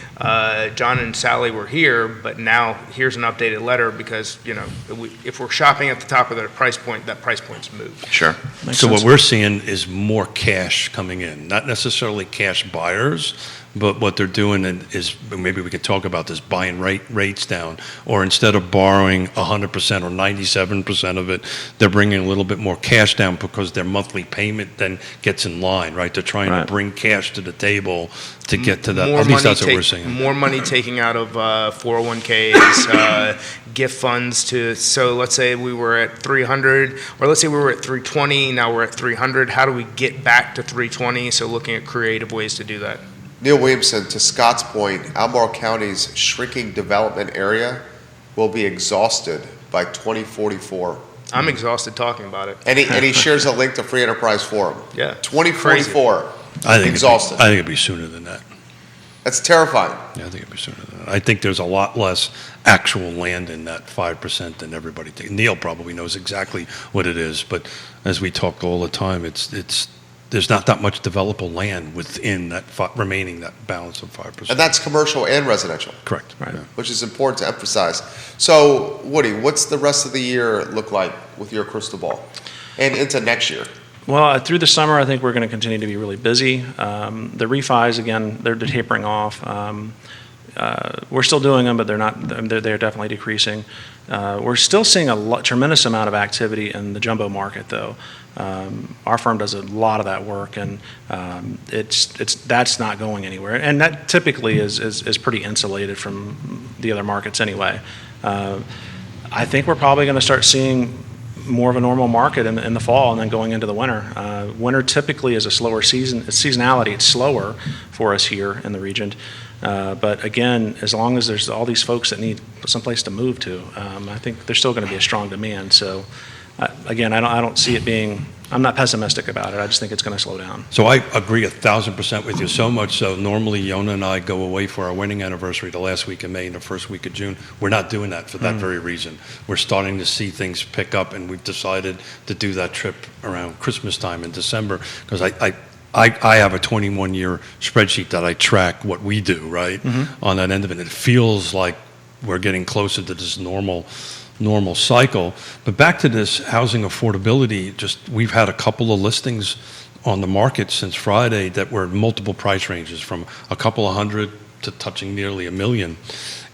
John and Sally were here, but now here's an updated letter because, if we're shopping at the top of their price point, that price point's moved. Sure. So what we're seeing is more cash coming in, not necessarily cash buyers, but what they're doing is, maybe we could talk about this, buying rates down, or instead of borrowing 100% or 97% of it, they're bringing a little bit more cash down because their monthly payment then gets in line, right? They're trying to bring cash to the table to get to that. At least that's what we're seeing. More money taking out of 401ks, gift funds so let's say we were at 300, or let's say we were at 320, now we're at 300. How do we get back to 320? So looking at creative ways to do that. Neil Williamson, to Scott's point, Albemarle County's shrinking development area will be exhausted by 2044. I'm exhausted talking about it. And he shares a link to Free Enterprise Forum. Yeah. 2044. I think exhausted. I think it'd be sooner than that. That's terrifying. Yeah, I think it'd be sooner than that. I think there's a lot less actual land in that 5% than everybody thinks. Neil probably knows exactly what it is, but as we talk all the time, there's not that much developable land within that remaining that balance of 5%. And that's commercial and residential. Correct. Right. Yeah. Which is important to emphasize. So, Woody, what's the rest of the year look like with your crystal ball and into next year? Well, through the summer, I think we're going to continue to be really busy. The refis, again, they're tapering off. We're still doing them, but they're definitely decreasing. We're still seeing a tremendous amount of activity in the jumbo market, though. Our firm does a lot of that work, and that's not going anywhere. And that typically is pretty insulated from the other markets anyway. I think we're probably going to start seeing more of a normal market in the fall and then going into the winter. Winter typically is a slower season. Seasonality, it's slower for us here in the region. But again, as long as there's all these folks that need someplace to move to, I think there's still going to be a strong demand. So again, I don't see it being, I'm not pessimistic about it. I just think it's going to slow down. So I agree 1,000% with you, so much so normally Yonna and I go away for our wedding anniversary the last week of May and the first week of June. We're not doing that for that very reason. We're starting to see things pick up, and we've decided to do that trip around Christmas time in December, because I have a 21-year spreadsheet that I track what we do, right, on that end of it. It feels like we're getting closer to this normal cycle. But back to this housing affordability, we've had a couple of listings on the market since Friday that were multiple price ranges from a couple of hundred to touching nearly $1 million.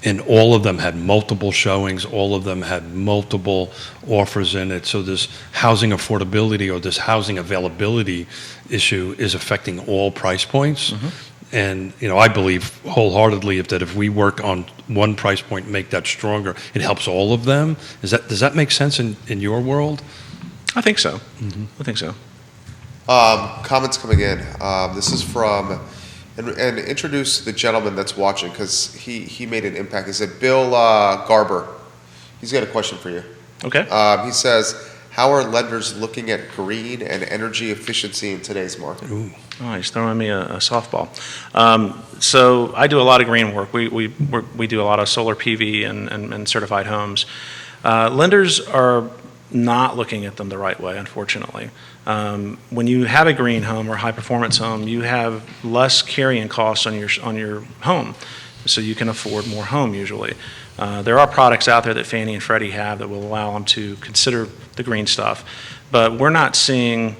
And all of them had multiple showings, all of them had multiple offers in it. So this housing affordability or this housing availability issue is affecting all price points. And I believe wholeheartedly that if we work on one price point and make that stronger, it helps all of them. Does that make sense in your world? I think so. I think so. Comments coming in. This is from, and introduce the gentleman that's watching, because he made an impact. He said, Bill Garber. He's got a question for you. Okay. He says, how are lenders looking at green and energy efficiency in today's market? Ooh. Oh, he's throwing me a softball. So I do a lot of green work. We do a lot of solar PV and certified homes. Lenders are not looking at them the right way, unfortunately. When you have a green home or high performance home, you have less carrying costs on your home, so you can afford more home usually. There are products out there that Fannie and Freddie have that will allow them to consider the green stuff, but we're not seeing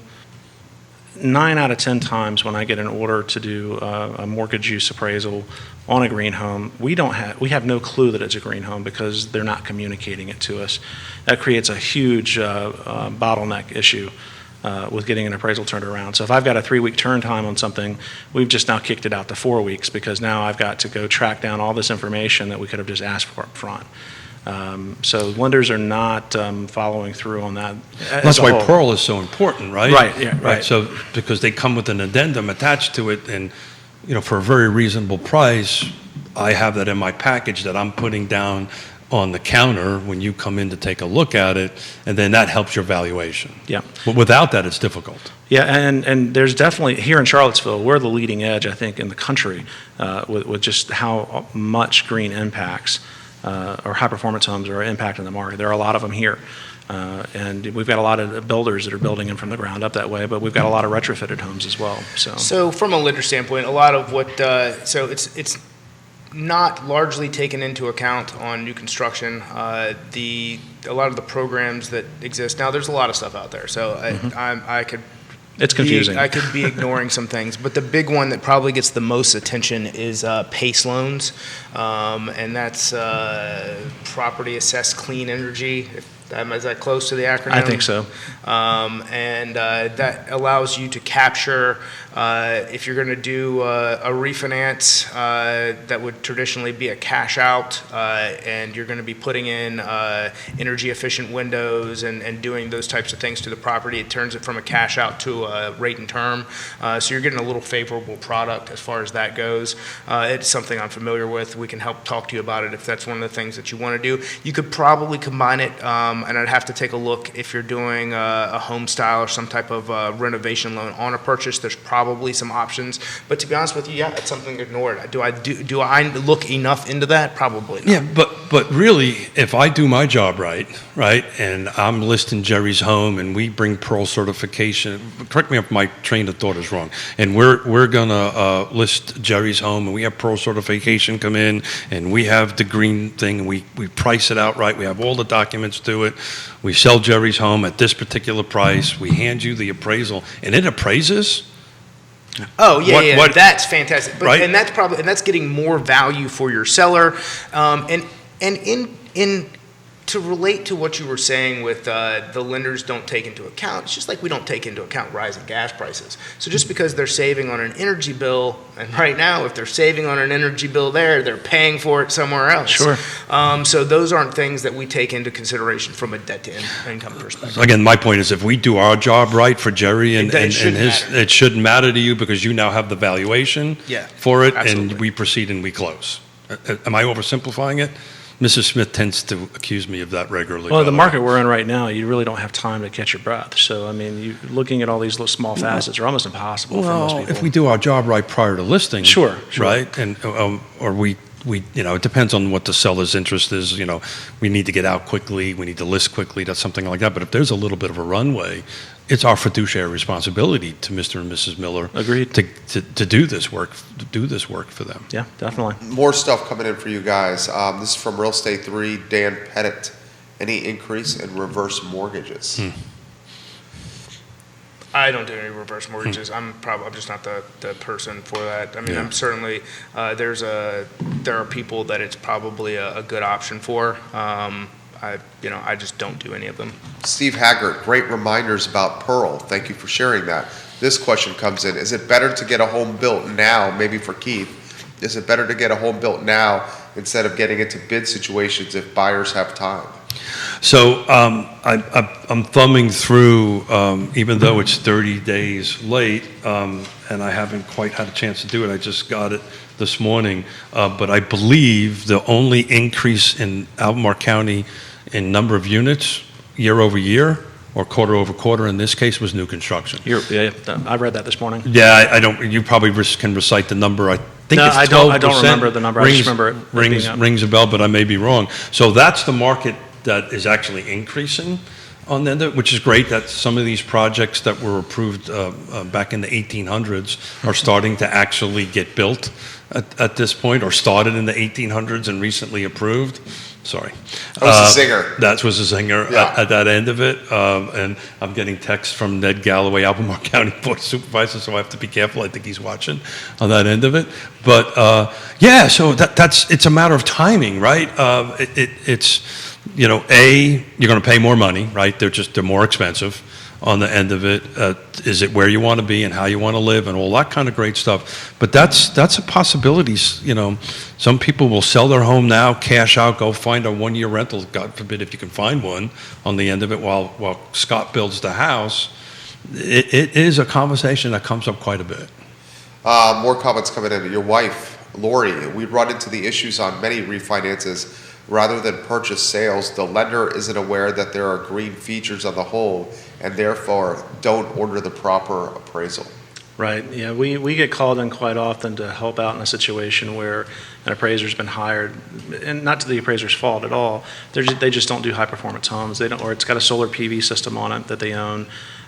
9 out of 10 times when I get an order to do a mortgage use appraisal on a green home, we have no clue that it's a green home because they're not communicating it to us. That creates a huge bottleneck issue with getting an appraisal turned around. So if I've got a 3-week turn time on something, we've just now kicked it out to 4 weeks because now I've got to go track down all this information that we could have just asked for up front. So lenders are not following through on that. That's why Pearl is so important, right? Right, yeah, right. So because they come with an addendum attached to it, and for a very reasonable price, I have that in my package that I'm putting down on the counter when you come in to take a look at it, and then that helps your valuation. Yeah. But without that, it's difficult. Yeah, and there's definitely, here in Charlottesville, we're the leading edge, I think, in the country with just how much green impacts or high performance homes are impacting the market. There are a lot of them here. And we've got a lot of builders that are building them from the ground up that way, but we've got a lot of retrofitted homes as well. So from a lender standpoint, a lot of what, so it's not largely taken into account on new construction. A lot of the programs that exist now, there's a lot of stuff out there. So I could. It's confusing. I could be ignoring some things, but the big one that probably gets the most attention is PACE loans, and that's Property Assessed Clean Energy. Is that close to the acronym? I think so. And that allows you to capture, if you're going to do a refinance that would traditionally be a cash out, and you're going to be putting in energy efficient windows and doing those types of things to the property, it turns it from a cash out to a rate and term. So you're getting a little favorable product as far as that goes. It's something I'm familiar with. We can help talk to you about it if that's one of the things that you want to do. You could probably combine it, and I'd have to take a look if you're doing a home style or some type of renovation loan on a purchase. There's probably some options, but to be honest with you, yeah, it's something ignored. Do I look enough into that? Probably not. Yeah, but really, if I do my job right, and I'm listing Jerry's home, and we bring Pearl certification. Correct me if my train of thought is wrong. And we're gonna list Jerry's home, and we have Pearl certification come in, and we have the green thing, and we price it out right. We have all the documents to it. We sell Jerry's home at this particular price. We hand you the appraisal, and it appraises. Oh yeah, yeah, What- that's fantastic. But, Right? and that's getting more value for your seller. And in to relate to what you were saying with the lenders don't take into account, it's just like we don't take into account rising gas prices. So just because they're saving on an energy bill, and right now if they're saving on an energy bill there, they're paying for it somewhere else. Sure. So those aren't things that we take into consideration from a debt to income perspective. Again, my point is if we do our job right for Jerry and It shouldn't his, matter. it shouldn't matter to you because you now have the valuation Yeah, for it, absolutely. and we proceed and we close. Am I oversimplifying it? Mrs. Smith tends to accuse me of that regularly. Well, by the way. market we're in right now, you really don't have time to catch your breath. So, I mean, you looking at all these little small facets are almost impossible for most Well, people. if we do our job right prior to listing. Sure. Right? And, or we, it depends on what the seller's interest is, we need to get out quickly, we need to list quickly, that's something like that. But if there's a little bit of a runway, it's our fiduciary responsibility to Mr. and Mrs. Miller. Agreed. To do this work for them. Yeah, definitely. More stuff coming in for you guys. This is from Real Estate 3, Dan Pettit. Any increase in reverse mortgages? I don't do any reverse mortgages. I'm just not the person for that. I mean, Yeah. I'm certainly, there are people that it's probably a good option for. I just don't do any of them. Steve Haggart, great reminders about Pearl. Thank you for sharing that. This question comes in. Is it better to get a home built now, maybe for Keith? Is it better to get a home built now instead of getting into bid situations if buyers have time? So I'm thumbing through, even though it's 30 days late, and I haven't quite had a chance to do it. I just got it this morning. But I believe the only increase in Albemarle County in number of units year over year or quarter over quarter in this case was new construction. I read that this morning. Yeah, I don't. You probably can recite the number. I think No, it's 12%. I don't remember the number. I just remember it being up. Rings a bell, but I may be wrong. So that's the market that is actually increasing on the end of it, which is great that some of these projects that were approved back in the 1800s are starting to actually get built at this point, or started in the 1800s and recently approved. Sorry. That was a zinger. That was a zinger Yeah. at that end of it. And I'm getting texts from Ned Galloway, Albemarle County Board of Supervisors, so I have to be careful. I think he's watching on that end of it. But yeah, so it's a matter of timing, right? It's, you're going to pay more money, right? They're more expensive on the end of it. Is it where you want to be and how you want to live and all that kind of great stuff? But that's a possibility. Some people will sell their home now, cash out, go find a one-year rental, God forbid if you can find one on the end of it while Scott builds the house. It is a conversation that comes up quite a bit. More comments coming in. Your wife, Lori, we run into the issues on many refinances. Rather than purchase sales, the lender isn't aware that there are green features on the home and therefore don't order the proper appraisal. Right, yeah, we get called in quite often to help out in a situation where an appraiser's been hired, and not to the appraiser's fault at all. They just don't do high-performance homes. They don't, or it's got a solar PV system on it that they own.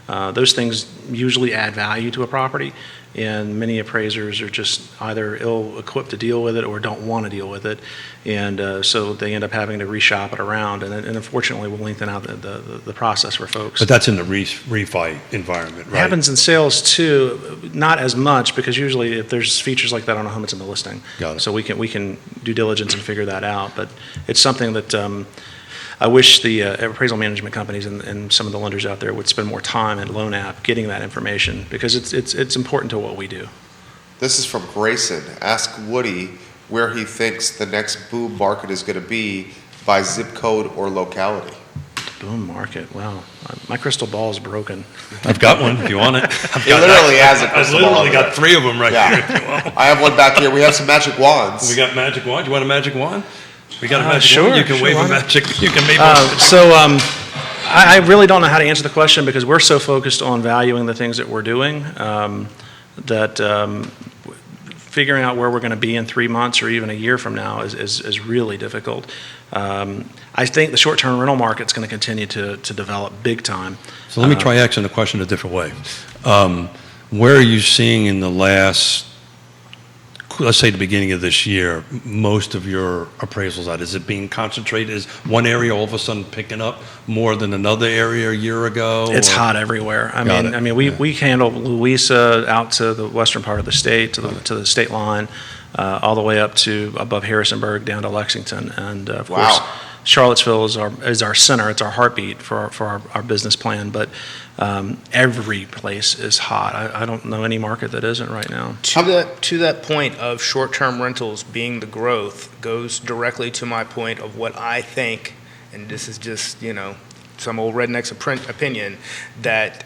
Those things usually add value to a property, and many appraisers are just either ill-equipped to deal with it or don't want to deal with it, and so they end up having to reshop it around, and unfortunately will lengthen out the process for folks. But that's in the refi environment, right? It happens in sales too, not as much, because usually if there's features like that on a home, it's in the listing. Got it. So we can do diligence and figure that out, but it's something that I wish the appraisal management companies and some of the lenders out there would spend more time at Loan App getting that information, because it's important to what we do. This is from Grayson. Ask Woody where he thinks the next boom market is going to be by zip code or locality. Boom market, wow. My crystal ball is broken. I've got one if you want it. He literally has a crystal I literally ball. got 3 of them right here. If you want. I have one back here. We have some magic wands. We got magic wand. You want a magic wand? We got a magic Sure, wand. You can sure, wave why a not? magic. You can maybe. I really don't know how to answer the question, because we're so focused on valuing the things that we're doing that figuring out where we're going to be in 3 months or even a year from now is really difficult. I think the short-term rental market's going to continue to develop big time. So let me try asking the question a different way. Where are you seeing in the last let's say the beginning of this year, most of your appraisals at? Is it being concentrated? Is one area all of a sudden picking up more than another area a year ago? It's or- hot everywhere. Got it. We handle Louisa out to the western part of the state, to the state line, all the way up to above Harrisonburg down to Lexington, and of course, Charlottesville is our center. It's our heartbeat for our business plan. But every place is hot. I don't know any market that isn't right now. To that point of short-term rentals being the growth goes directly to my point of what I think, and this is just, some old redneck's opinion, that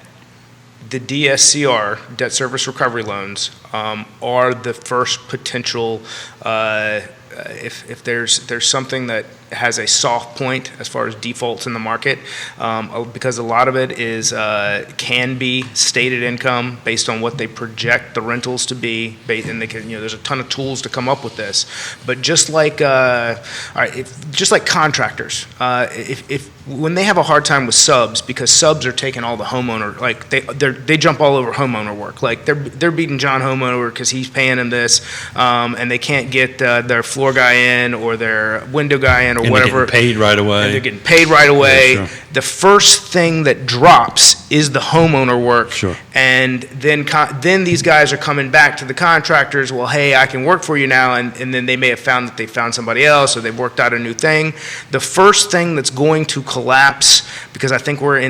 the DSCR, debt service recovery loans, are the first potential, if there's something that has a soft point as far as defaults in the market, because a lot of it is can be stated income based on what they project the rentals to be, and they can, there's a ton of tools to come up with this. But just like just like contractors, if when they have a hard time with subs, because subs are taking all the homeowner, like they jump all over homeowner work, like they're beating John homeowner because he's paying them this, and they can't get their floor guy in or their window guy in or And whatever. they're getting paid right away. And they're getting paid right away. Yeah, sure. The first thing that drops is the homeowner work. Sure. And then these guys are coming back to the contractors, well, hey, I can work for you now, and then they may have found that they found somebody else or they've worked out a new thing. The first thing that's going to collapse, because I think we're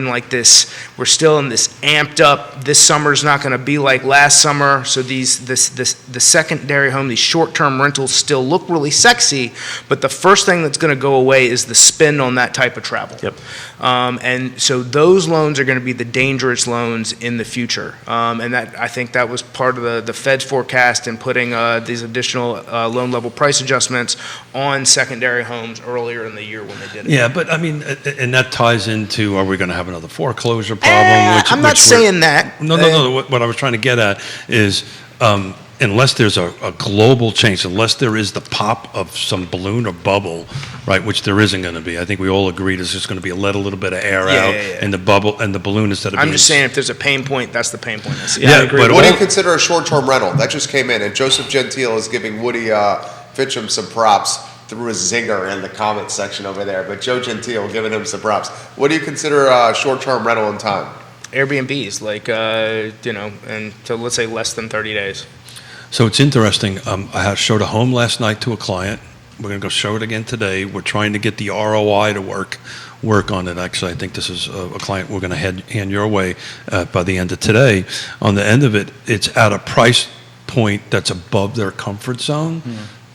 still in this amped up, this summer's not going to be like last summer, so the secondary home, these short-term rentals still look really sexy, but the first thing that's going to go away is the spend on that type of travel. Yep. And so those loans are going to be the dangerous loans in the future. And that, I think that was part of the Fed's forecast in putting these additional loan level price adjustments on secondary homes earlier in the year when they did it. Yeah, but I mean, and that ties into, are we going to have another foreclosure problem? I'm not saying that. No. What I was trying to get at is, unless there's a global change, unless there is the pop of some balloon or bubble, right, which there isn't going to be. I think we all agreed there's just going to be let a little bit of air out in the bubble and the balloon instead of I'm being... just saying if there's a pain point, that's the pain point. Yeah, I agree. but What do you consider a short-term rental? That just came in, and Joseph Gentile is giving Woody Fincham some props through a zinger in the comments section over there. But Joe Gentile giving him some props. What do you consider a short-term rental in time? Airbnbs, like, and so let's say less than 30 days. So it's interesting. I showed a home last night to a client. We're going to go show it again today. We're trying to get the ROI to work on it. Actually, I think this is a client we're going to hand your way by the end of today. On the end of it, it's at a price point that's above their comfort zone,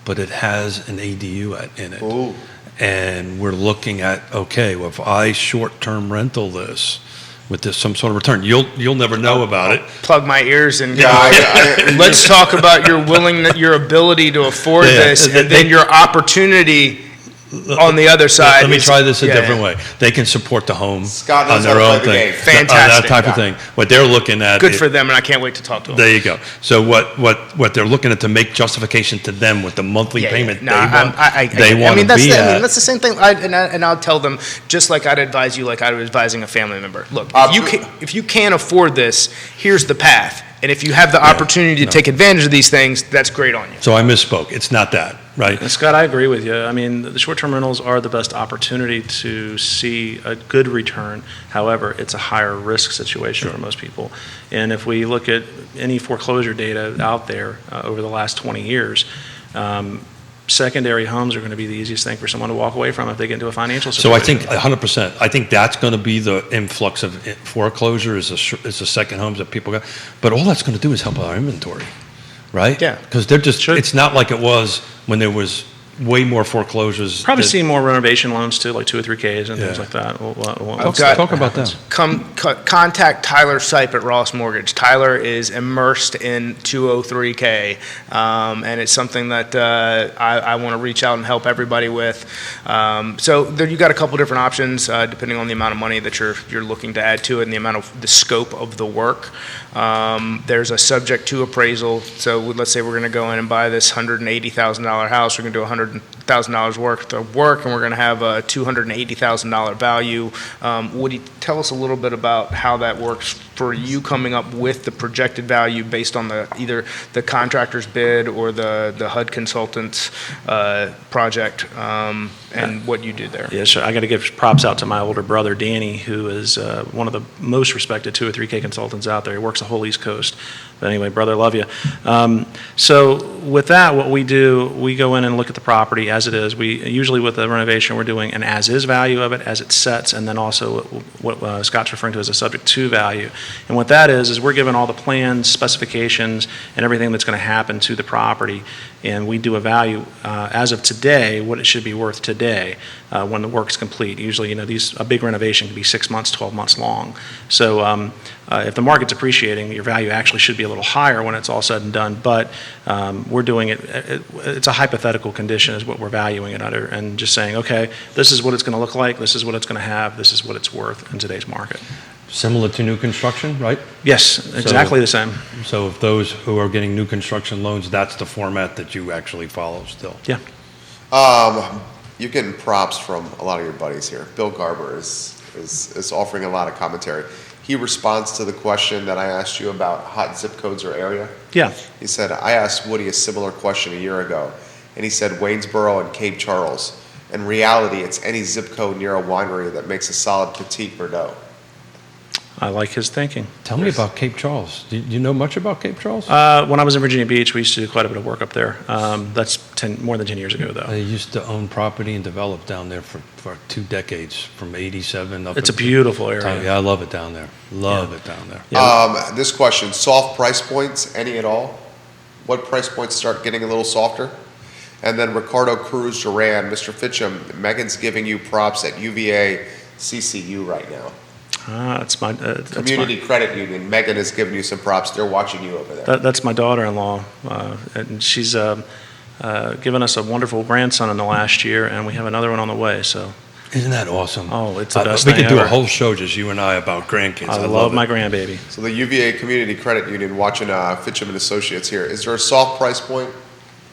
but it has an ADU in it. Ooh. And we're looking at, okay, well, if I short-term rental this with some sort of return, you'll never know about it. Plug my ears and go. Yeah, Let's talk about your ability to afford this, and then your opportunity on the other side. Let me try this a yeah. different way. They can support the home Scott on knows how their to own play the thing. game. Fantastic. That type of thing. What they're looking at. Good for them, and I can't wait to talk to them. There you go. So what they're looking at to make justification to them with the monthly payment No, they want to be at. that's the same thing. And I'll tell them, just like I'd advise you, like I was advising a family member. Look, if you can't afford this, here's the path. And if you have the opportunity to take advantage of these things, that's great on you. So I misspoke. It's not that, right? And Scott, I agree with you. I mean, the short-term rentals are the best opportunity to see a good return. However, it's a higher risk situation for most people. And if we look at any foreclosure data out there over the last 20 years, secondary homes are going to be the easiest thing for someone to walk away from if they get into a financial So I situation. think 100%. I think that's going to be the influx of foreclosure is the second homes that people got. But all that's going to do is help our inventory, right? Yeah. Because they're just. Should. It's not like it was when there was way more foreclosures. Probably that- seeing more renovation loans too, like 2 or 3Ks and things Yeah. like that. Talk about that. Contact Tyler Sipe at Ross Mortgage. Tyler is immersed in 203K, and it's something that I want to reach out and help everybody with. So there, you got a couple different options depending on the amount of money that you're looking to add to it and the amount of the scope of the work. There's a subject to appraisal. So let's say we're going to go in and buy this $180,000 house. We're going to do $100,000 worth of work, and we're going to have a $280,000 value. Would you tell us a little bit about how that works for you coming up with the projected value based on either the contractor's bid or the HUD consultant's project, and what you do there? Yeah, sure. I got to give props out to my older brother, Danny, who is one of the most respected 2 or 3K consultants out there. He works the whole East Coast. But anyway, brother, love you. So with that, what we do, we go in and look at the property as it is. We usually with the renovation, we're doing an as-is value of it as it sets, and then also what Scott's referring to as a subject-to value. And what that is we're given all the plans, specifications, and everything that's going to happen to the property, and we do a value as of today, what it should be worth today when the work's complete. Usually, a big renovation can be 6 months, 12 months long. So if the market's appreciating, your value actually should be a little higher when it's all said and done, but we're doing it's a hypothetical condition is what we're valuing it under, and just saying, okay, this is what it's going to look like, this is what it's going to have, this is what it's worth in today's market. Similar to new construction, right? Yes, exactly the same. So if those who are getting new construction loans, that's the format that you actually follow still? Yeah. You're getting props from a lot of your buddies here. Bill Garber is offering a lot of commentary. He responds to the question that I asked you about hot zip codes or area. Yeah. He said, I asked Woody a similar question a year ago, and he said Waynesboro and Cape Charles. In reality, it's any zip code near a winery that makes a solid petite Bordeaux. I like his thinking. Tell me about Cape Charles. Do you know much about Cape Charles? When I was in Virginia Beach, we used to do quite a bit of work up there. That's more than 10 years ago, though. I used to own property and develop down there for 2 decades, from 87 up. It's a beautiful area. Time. Yeah, I love it down there. Love it down there. Yeah. This question, soft price points, any at all? What price points start getting a little softer? And then Ricardo Cruz Duran, Mr. Fincham, Megan's giving you props at UVA CCU right now. That's my Community Credit Union. Megan has given you some props. They're watching you over there. That's my daughter-in-law, and she's given us a wonderful grandson in the last year, and we have another one on the way. So, isn't that awesome? Oh, it's the best We thing could do a ever. whole show just you and I about grandkids. I love my grandbaby. So the UVA Community Credit Union watching Fincham and Associates here. Is there a soft price point,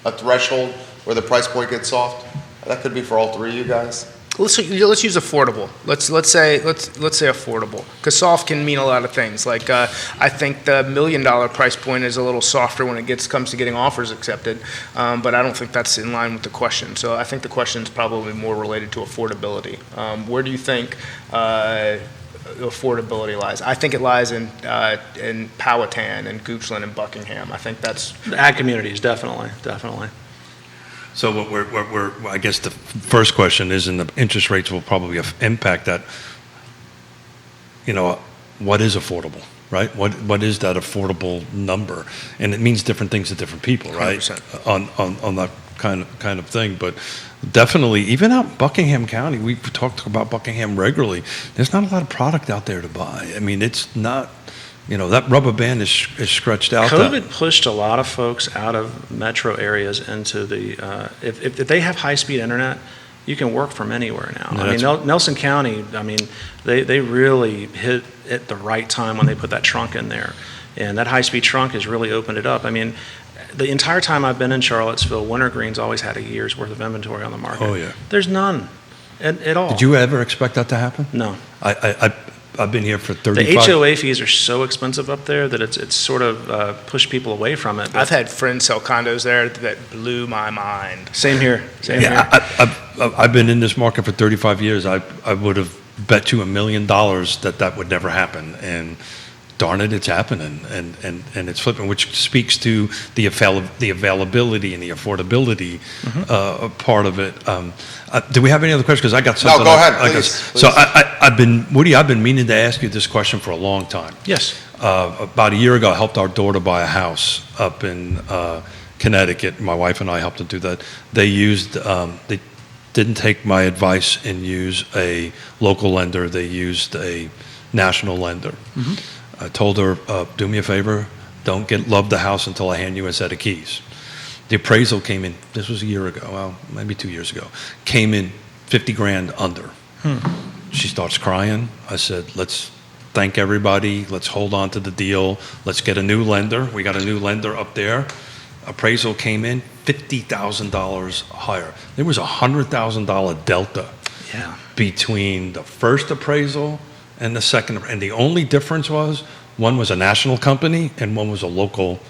a threshold where the price point gets soft? That could be for all three of you guys. Let's use affordable. Let's say affordable, because soft can mean a lot of things. Like I think the $1 million price point is a little softer when it comes to getting offers accepted, but I don't think that's in line with the question. So I think the question is probably more related to affordability. Where do you think affordability lies? I think it lies in Powhatan and Goochland and Buckingham. I think that's The ag communities, definitely. So I guess the first question is, and the interest rates will probably impact that. What is affordable, right? What is that affordable number? And it means different things to different people, right? 100%. On that kind of thing. But definitely, even out in Buckingham County, we've talked about Buckingham regularly. There's not a lot of product out there to buy. I mean, it's not. That rubber band is stretched out. COVID pushed a lot of folks out of metro areas into the, if they have high-speed internet, you can work from anywhere now. No, Nelson County, they really hit at the right time when they put that trunk in there. And that high-speed trunk has really opened it up. The entire time I've been in Charlottesville, Wintergreen's always had a year's worth of inventory on the market. Oh, yeah. There's none at all. Did you ever expect that to happen? No. I've been here for 35. The HOA fees are so expensive up there that it's sort of pushed people away from it. I've had friends sell condos there that blew my mind. Same here. I've been in this market for 35 years. I would have bet you $1 million that would never happen, and darn it, it's happening, and it's flipping, which speaks to the availability and the affordability part of it. Do we have any other questions? Because I got something. No, go ahead, please. So I've been meaning to ask you this question for a long time. Yes. About a year ago, I helped our daughter buy a house up in Connecticut. My wife and I helped them do that. They didn't take my advice and use a local lender. They used a national lender. I told her, do me a favor, don't love the house until I hand you a set of keys. The appraisal came in, this was a year ago, well, maybe 2 years ago, came in 50 grand under. She starts crying. I said, let's thank everybody. Let's hold on to the deal. Let's get a new lender. We got a new lender up there. Appraisal came in $50,000 higher. There was a $100,000 delta between the first appraisal and the second. And the only difference was One was a national company, and one was a local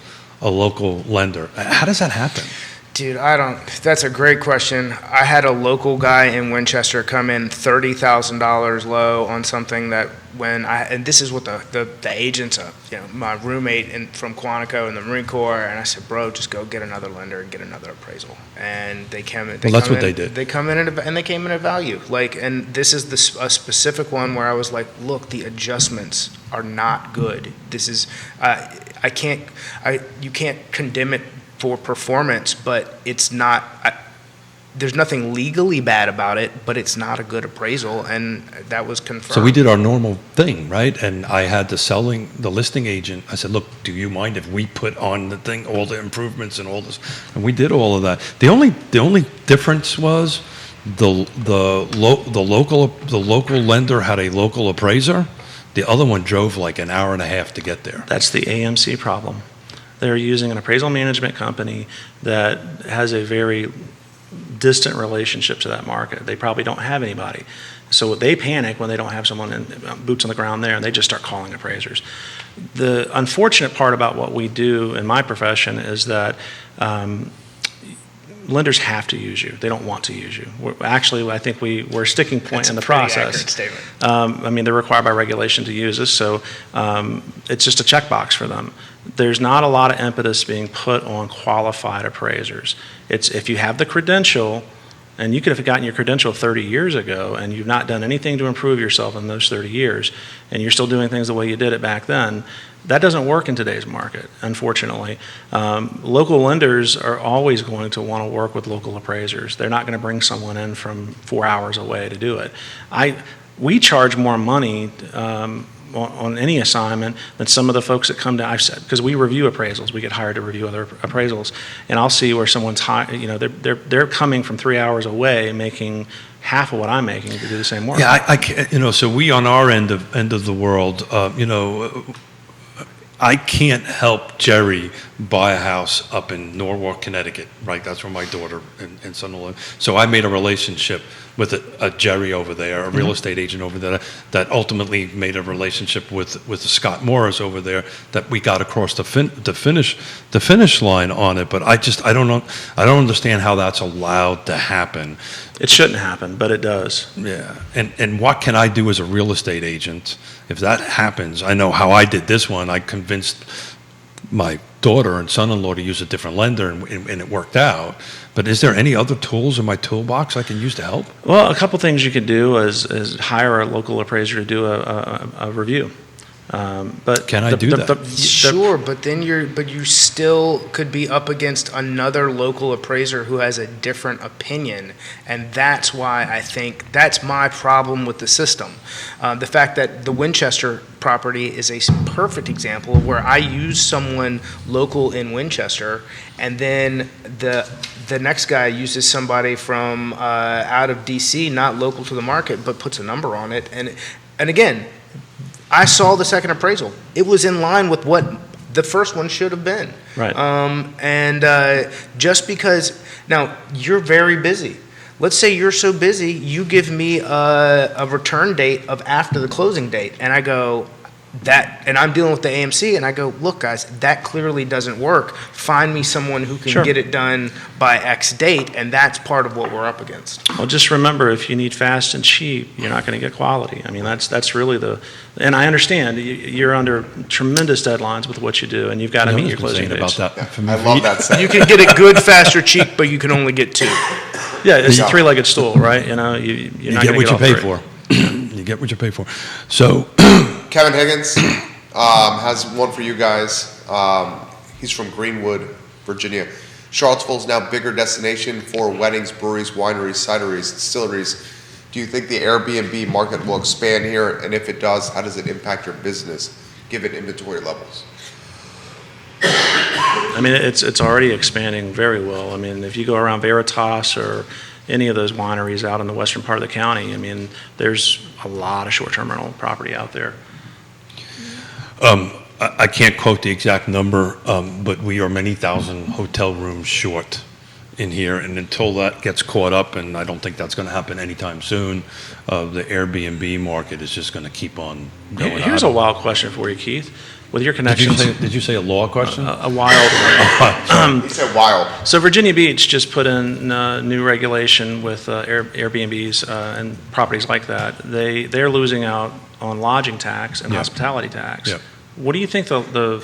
lender. How does that happen? Dude, that's a great question. I had a local guy in Winchester come in $30,000 low on something that and this is what the agents, my roommate from Quantico in the Marine Corps, and I said, bro, just go get another lender and get another appraisal. And they came in. That's what they did. They come in and they came in at value. And this is a specific one where I was like, look, the adjustments are not good. This is, you can't condemn it for performance, but it's not, there's nothing legally bad about it, but it's not a good appraisal, and that was confirmed. So we did our normal thing, right? And I had the listing agent, I said, look, do you mind if we put on the thing, all the improvements and all this? And we did all of that. The only difference was the local lender had a local appraiser. The other one drove like an hour and a half to get there. That's the AMC problem. They're using an appraisal management company that has a very distant relationship to that market. They probably don't have anybody. So they panic when they don't have someone boots on the ground there, and they just start calling appraisers. The unfortunate part about what we do in my profession is that lenders have to use you. They don't want to use you. I think we're a sticking point in the process. That's a pretty accurate statement. They're required by regulation to use us, so it's just a checkbox for them. There's not a lot of impetus being put on qualified appraisers. It's if you have the credential, and you could have gotten your credential 30 years ago, and you've not done anything to improve yourself in those 30 years, and you're still doing things the way you did it back then, that doesn't work in today's market, unfortunately. Local lenders are always going to want to work with local appraisers. They're not going to bring someone in from 4 hours away to do it. We charge more money on any assignment than some of the folks that come to, I've said, because we review appraisals. We get hired to review other appraisals, and I'll see where someone's they're coming from 3 hours away making half of what I'm making to do the same work. Yeah, I can't, so we on our end of the world, I can't help Jerry buy a house up in Norwalk, Connecticut, right? That's where my daughter and son live. So I made a relationship with a Jerry over there, a real estate agent over there, that ultimately made a relationship with Scott Morris over there, that we got across the finish line on it. But I don't understand how that's allowed to happen. It shouldn't happen, but it does. Yeah, and what can I do as a real estate agent if that happens? I know how I did this one. I convinced my daughter and son-in-law to use a different lender, and it worked out. But is there any other tools in my toolbox I can use to help? Well, a couple things you could do is hire a local appraiser to do a review. But can I do that? Sure, but then you still could be up against another local appraiser who has a different opinion, and that's why I think that's my problem with the system. The fact that the Winchester property is a perfect example of where I use someone local in Winchester, and then the next guy uses somebody from out of DC, not local to the market, but puts a number on it, and again, I saw the second appraisal. It was in line with what the first one should have been. Right. Just because, now, you're very busy. Let's say you're so busy, you give me a return date of after the closing date, and I go, and I'm dealing with the AMC, and I go, look, guys, that clearly doesn't work. Find me someone who can get it done by X date, and that's part of what we're up against. Well, just remember, if you need fast and cheap, you're not going to get quality. I mean, that's really and I understand you're under tremendous deadlines with what you do, and you've got to meet your closing dates. I love that saying. You can get it good, fast, or cheap, but you can only get two. Yeah, it's a three-legged stool, right? You're not you going get to what get you all pay three. for. You get what you pay for. So Kevin Higgins has one for you guys. He's from Greenwood, Virginia. Charlottesville is now a bigger destination for weddings, breweries, wineries, cideries, distilleries. Do you think the Airbnb market will expand here? And if it does, how does it impact your business, given inventory levels? I mean, it's already expanding very well. I mean, if you go around Veritas or any of those wineries out in the western part of the county, I mean, there's a lot of short-term rental property out there. I can't quote the exact number, but we are many thousand hotel rooms short in here, and until that gets caught up, and I don't think that's going to happen anytime soon, the Airbnb market is just going to keep on going. Here's a wild question for you, Keith. With your connections, Did you say a law question? a wild one. He said wild. So Virginia Beach just put in new regulation with Airbnbs and properties like that. They're losing out on lodging tax and Yeah. hospitality tax. Yeah. What do you think the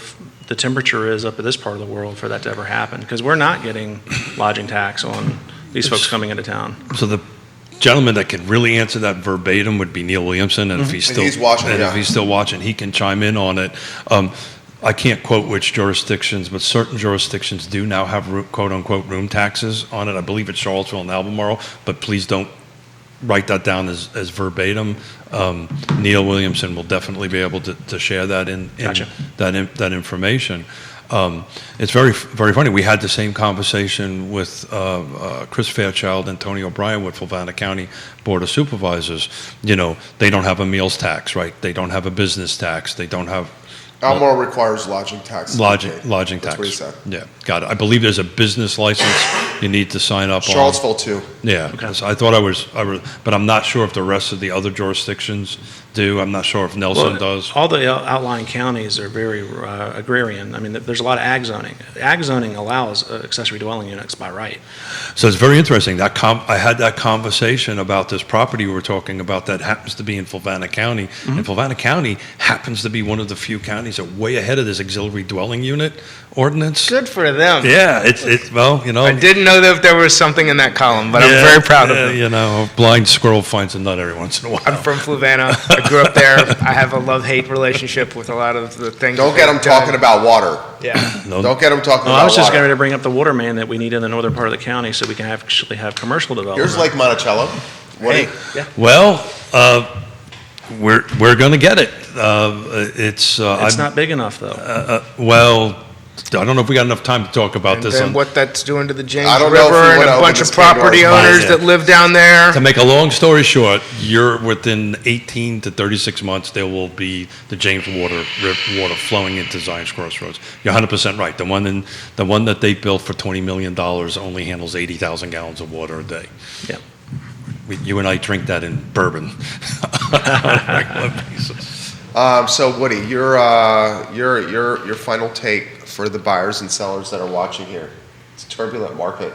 temperature is up at this part of the world for that to ever happen? Because we're not getting lodging tax on these folks coming into town. So the gentleman that could really answer that verbatim would be Neil Williamson, and if he's And still he's watching, and yeah. if he's still watching, he can chime in on it. I can't quote which jurisdictions, but certain jurisdictions do now have quote unquote room taxes on it. I believe it's Charlottesville and Albemarle, but please don't write that down as verbatim. Neil Williamson will definitely be able to share that Gotcha. that information. It's very, very funny. We had the same conversation with Chris Fairchild and Tony O'Brien with Fluvanna County Board of Supervisors. You know, they don't have a meals tax, right? They don't have a business tax. They don't have Albemarle requires lodging tax. lodging That's tax. what he said. Yeah, got it. I believe there's a business license you need to sign up on. Charlottesville too. Yeah, because I thought I was, but I'm not sure if the rest of the other jurisdictions do. I'm not sure if Nelson does. All the outlying counties are very agrarian. I mean, there's a lot of ag zoning. Ag zoning allows accessory dwelling units by right. So it's very interesting. I had that conversation about this property we were talking about that happens to be in Fluvanna County. And Fluvanna County happens to be one of the few counties that are way ahead of this auxiliary dwelling unit ordinance. Good for them. Yeah, it's well, you know. I didn't know that there was something in that column, but I'm Yeah, very proud of them. You know, a blind squirrel finds a nut every once in a while. I'm from Fluvanna. I grew up there. I have a love-hate relationship with a lot of the things. Don't that get them they've done. talking about water. Yeah. No, Don't get them talking Well, about I was just water. going to bring up the water main that we need in the northern part of the county so we can actually have commercial development. Here's Lake Monticello. What do you- well, we're going to get it. It's It's not big enough, though. well. I don't know if we got enough time to talk about And this. then what that's doing to the James I don't know if River we and wanna a open bunch this of Pandora's property box. owners Yeah. that live down there. To make a long story short, you're within 18 to 36 months, there will be the James water flowing into Zion's Crossroads. You're 100% right. The one that they built for $20 million only handles 80,000 gallons of water a day. Yeah. You and I drink that in bourbon on a regular basis. So Woody, your final take for the buyers and sellers that are watching here. It's a turbulent market.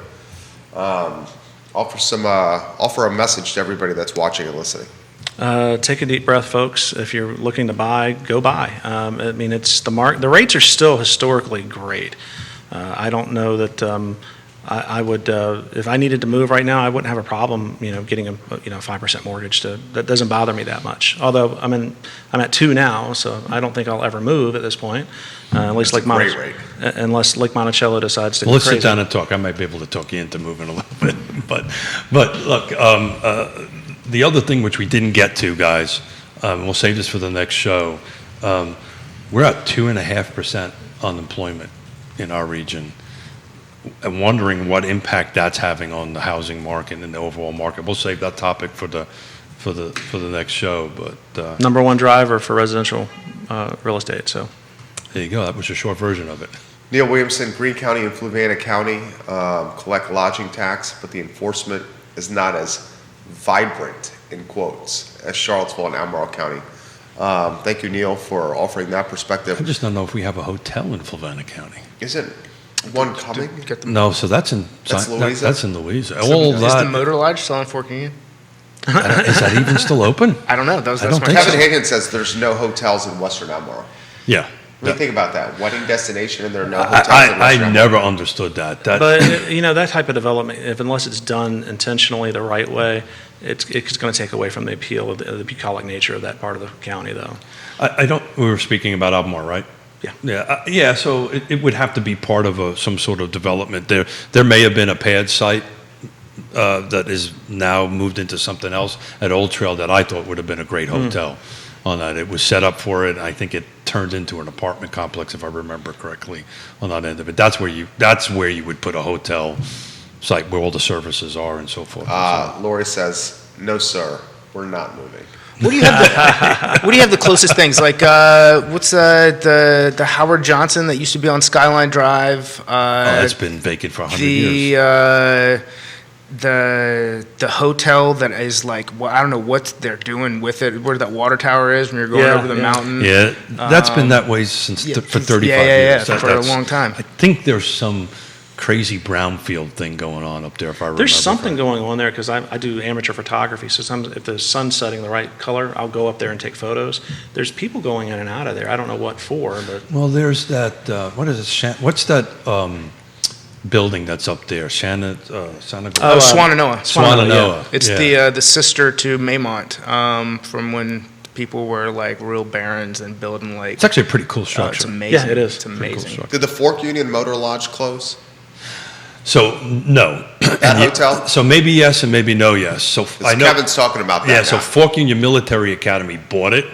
Offer a message to everybody that's watching and listening. Take a deep breath, folks. If you're looking to buy, go buy. I mean, the rates are still historically great. I don't know that I would, if I needed to move right now, I wouldn't have a problem, getting a 5% mortgage. That doesn't bother me that much. Although I'm at 2 now, so I don't think I'll ever move at this point. Unless That's a great rate. Unless Lake Monticello decides to go Let's crazy. sit down and talk. I might be able to talk you into moving a little bit. But look, the other thing which we didn't get to, guys, we'll save this for the next show. We're at 2.5% unemployment in our region. I'm wondering what impact that's having on the housing market and the overall market. We'll save that topic for the next show. But Number one driver for residential real estate. So there you go. That was a short version of it. Neil Williamson, Greene County and Fluvanna County collect lodging tax, but the enforcement is not as vibrant, in quotes, as Charlottesville and Albemarle County. Thank you, Neil, for offering that perspective. I just don't know if we have a hotel in Fluvanna County. Isn't one coming? No, so that's in That's Louisa? That's in Louisa. All Is the that Motor Lodge still on Fort Union? is that even still open? I don't know. That's don't my think Kevin so. Higgins says there's no hotels in Western Albemarle. Yeah. What do you think about that? Wedding destination and there are no I, hotels in I, Western I Albemarle? never understood that. But that type of development, unless it's done intentionally the right way, it's going to take away from the appeal of the bucolic nature of that part of the county, though. I don't. We were speaking about Albemarle, right? Yeah. Yeah. So it would have to be part of some sort of development. There may have been a pad site that is now moved into something else at Old Trail that I thought would have been a great hotel on that. It was set up for it. I think it turned into an apartment complex, if I remember correctly, on that end of it. That's where you would put a hotel site where all the services are and so forth. Lori says, no, sir, we're not moving. What do you have the closest things? Like, what's the Howard Johnson that used to be on Skyline Drive? It's been vacant for 100 years. The hotel that is like, well, I don't know what they're doing with it, where that water tower is when you're going over the mountain. Yeah, that's been that way for 35 years. For a long time. I think there's some crazy brownfield thing going on up there, if I remember. There's something going on there because I do amateur photography. So sometimes if the sun's setting the right color, I'll go up there and take photos. There's people going in and out of there. I don't know what for, but well, there's that. What is it? What's that building that's up there? Swannanoa. Yeah. It's Yeah. the sister to Maymont, from when people were like real barons and building like. It's actually a pretty cool structure. It's amazing. Yeah, it is. It's amazing. Did the Fork Union Motor Lodge close? So no. That hotel? So maybe yes and maybe no yes. So I know Kevin's talking about that. Yeah. So now. Fork Union Military Academy bought it,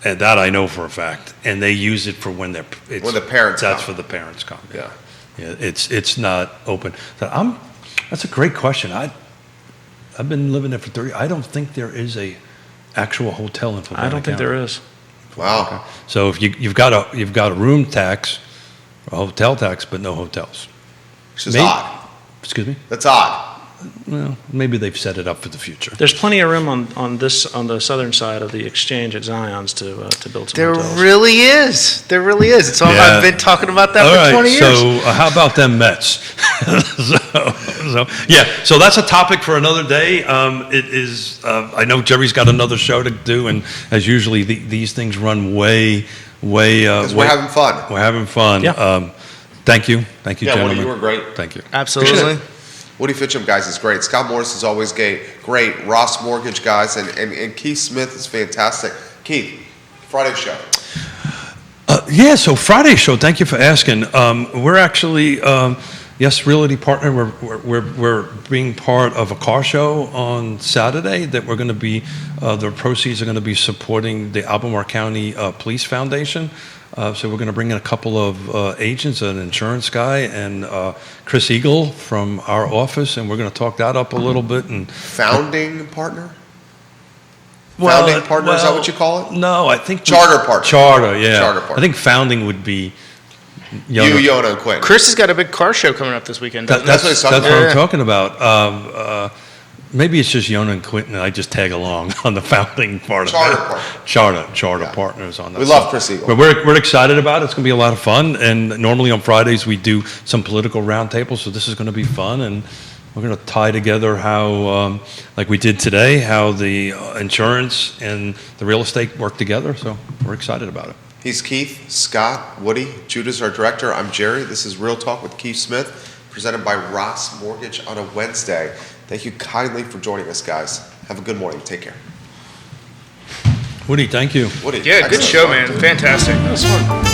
and that I know for a fact. And they use it for when the parents That's come. for the parents come. Yeah. Yeah. It's not open. So that's a great question. I've been living there for 30. I don't think there is a actual hotel in Flavanna I don't think County. there is. Wow. So if you've got a room tax, a hotel tax, but no hotels. Which is Maybe- odd. Excuse me? That's odd. Well, maybe they've set it up for the future. There's plenty of room on the southern side of the exchange at Zion's to build some There hotels. really is. There really is. It's all, Yeah. I've been talking about that All for right, 20 years. so how about them Mets? So that's a topic for another day. It is. I know Jerry's got another show to do, and as usually these things run way. Because we're having fun. We're having fun. Yeah. Thank you, Yeah, gentlemen. Woody, you were great. Thank you. Absolutely. Woody Fincham, guys, is great. Scott Morris is always great. Ross Mortgage, guys, and Keith Smith is fantastic. Keith, Friday show. Yeah, so Friday show. Thank you for asking. We're actually, yes, Realty partner. We're being part of a car show on Saturday that we're going to be. The proceeds are going to be supporting the Albemarle County Police Foundation. So we're going to bring in a couple of agents, an insurance guy, and Chris Eagle from our office, and we're going to talk that up a little bit. And Founding partner? Founding partner, is that what you call it? No, I think Charter partner. Charter, yeah. Charter partner. I think founding would be Yonna, and Quinn. Chris has got a big car show coming up this weekend. doesn't he? That's what he's talking That's about. what I'm talking about. Maybe it's just Yonna and Quentin, and I just tag along on the founding part Charter of that. Charter Yeah. partners on that. We love Chris Eagle. But we're excited about it. It's going to be a lot of fun. And normally on Fridays we do some political roundtables, so this is going to be fun. And we're going to tie together how, like we did today, how the insurance and the real estate work together. So we're excited about it. He's Keith, Scott, Woody. Judah's our director. I'm Jerry. This is Real Talk with Keith Smith, presented by Ross Mortgage on a Wednesday. Thank you kindly for joining us, guys. Have a good morning. Take care. Woody, thank you. Woody. Yeah, good excellent. show, man. Fantastic. That was fun.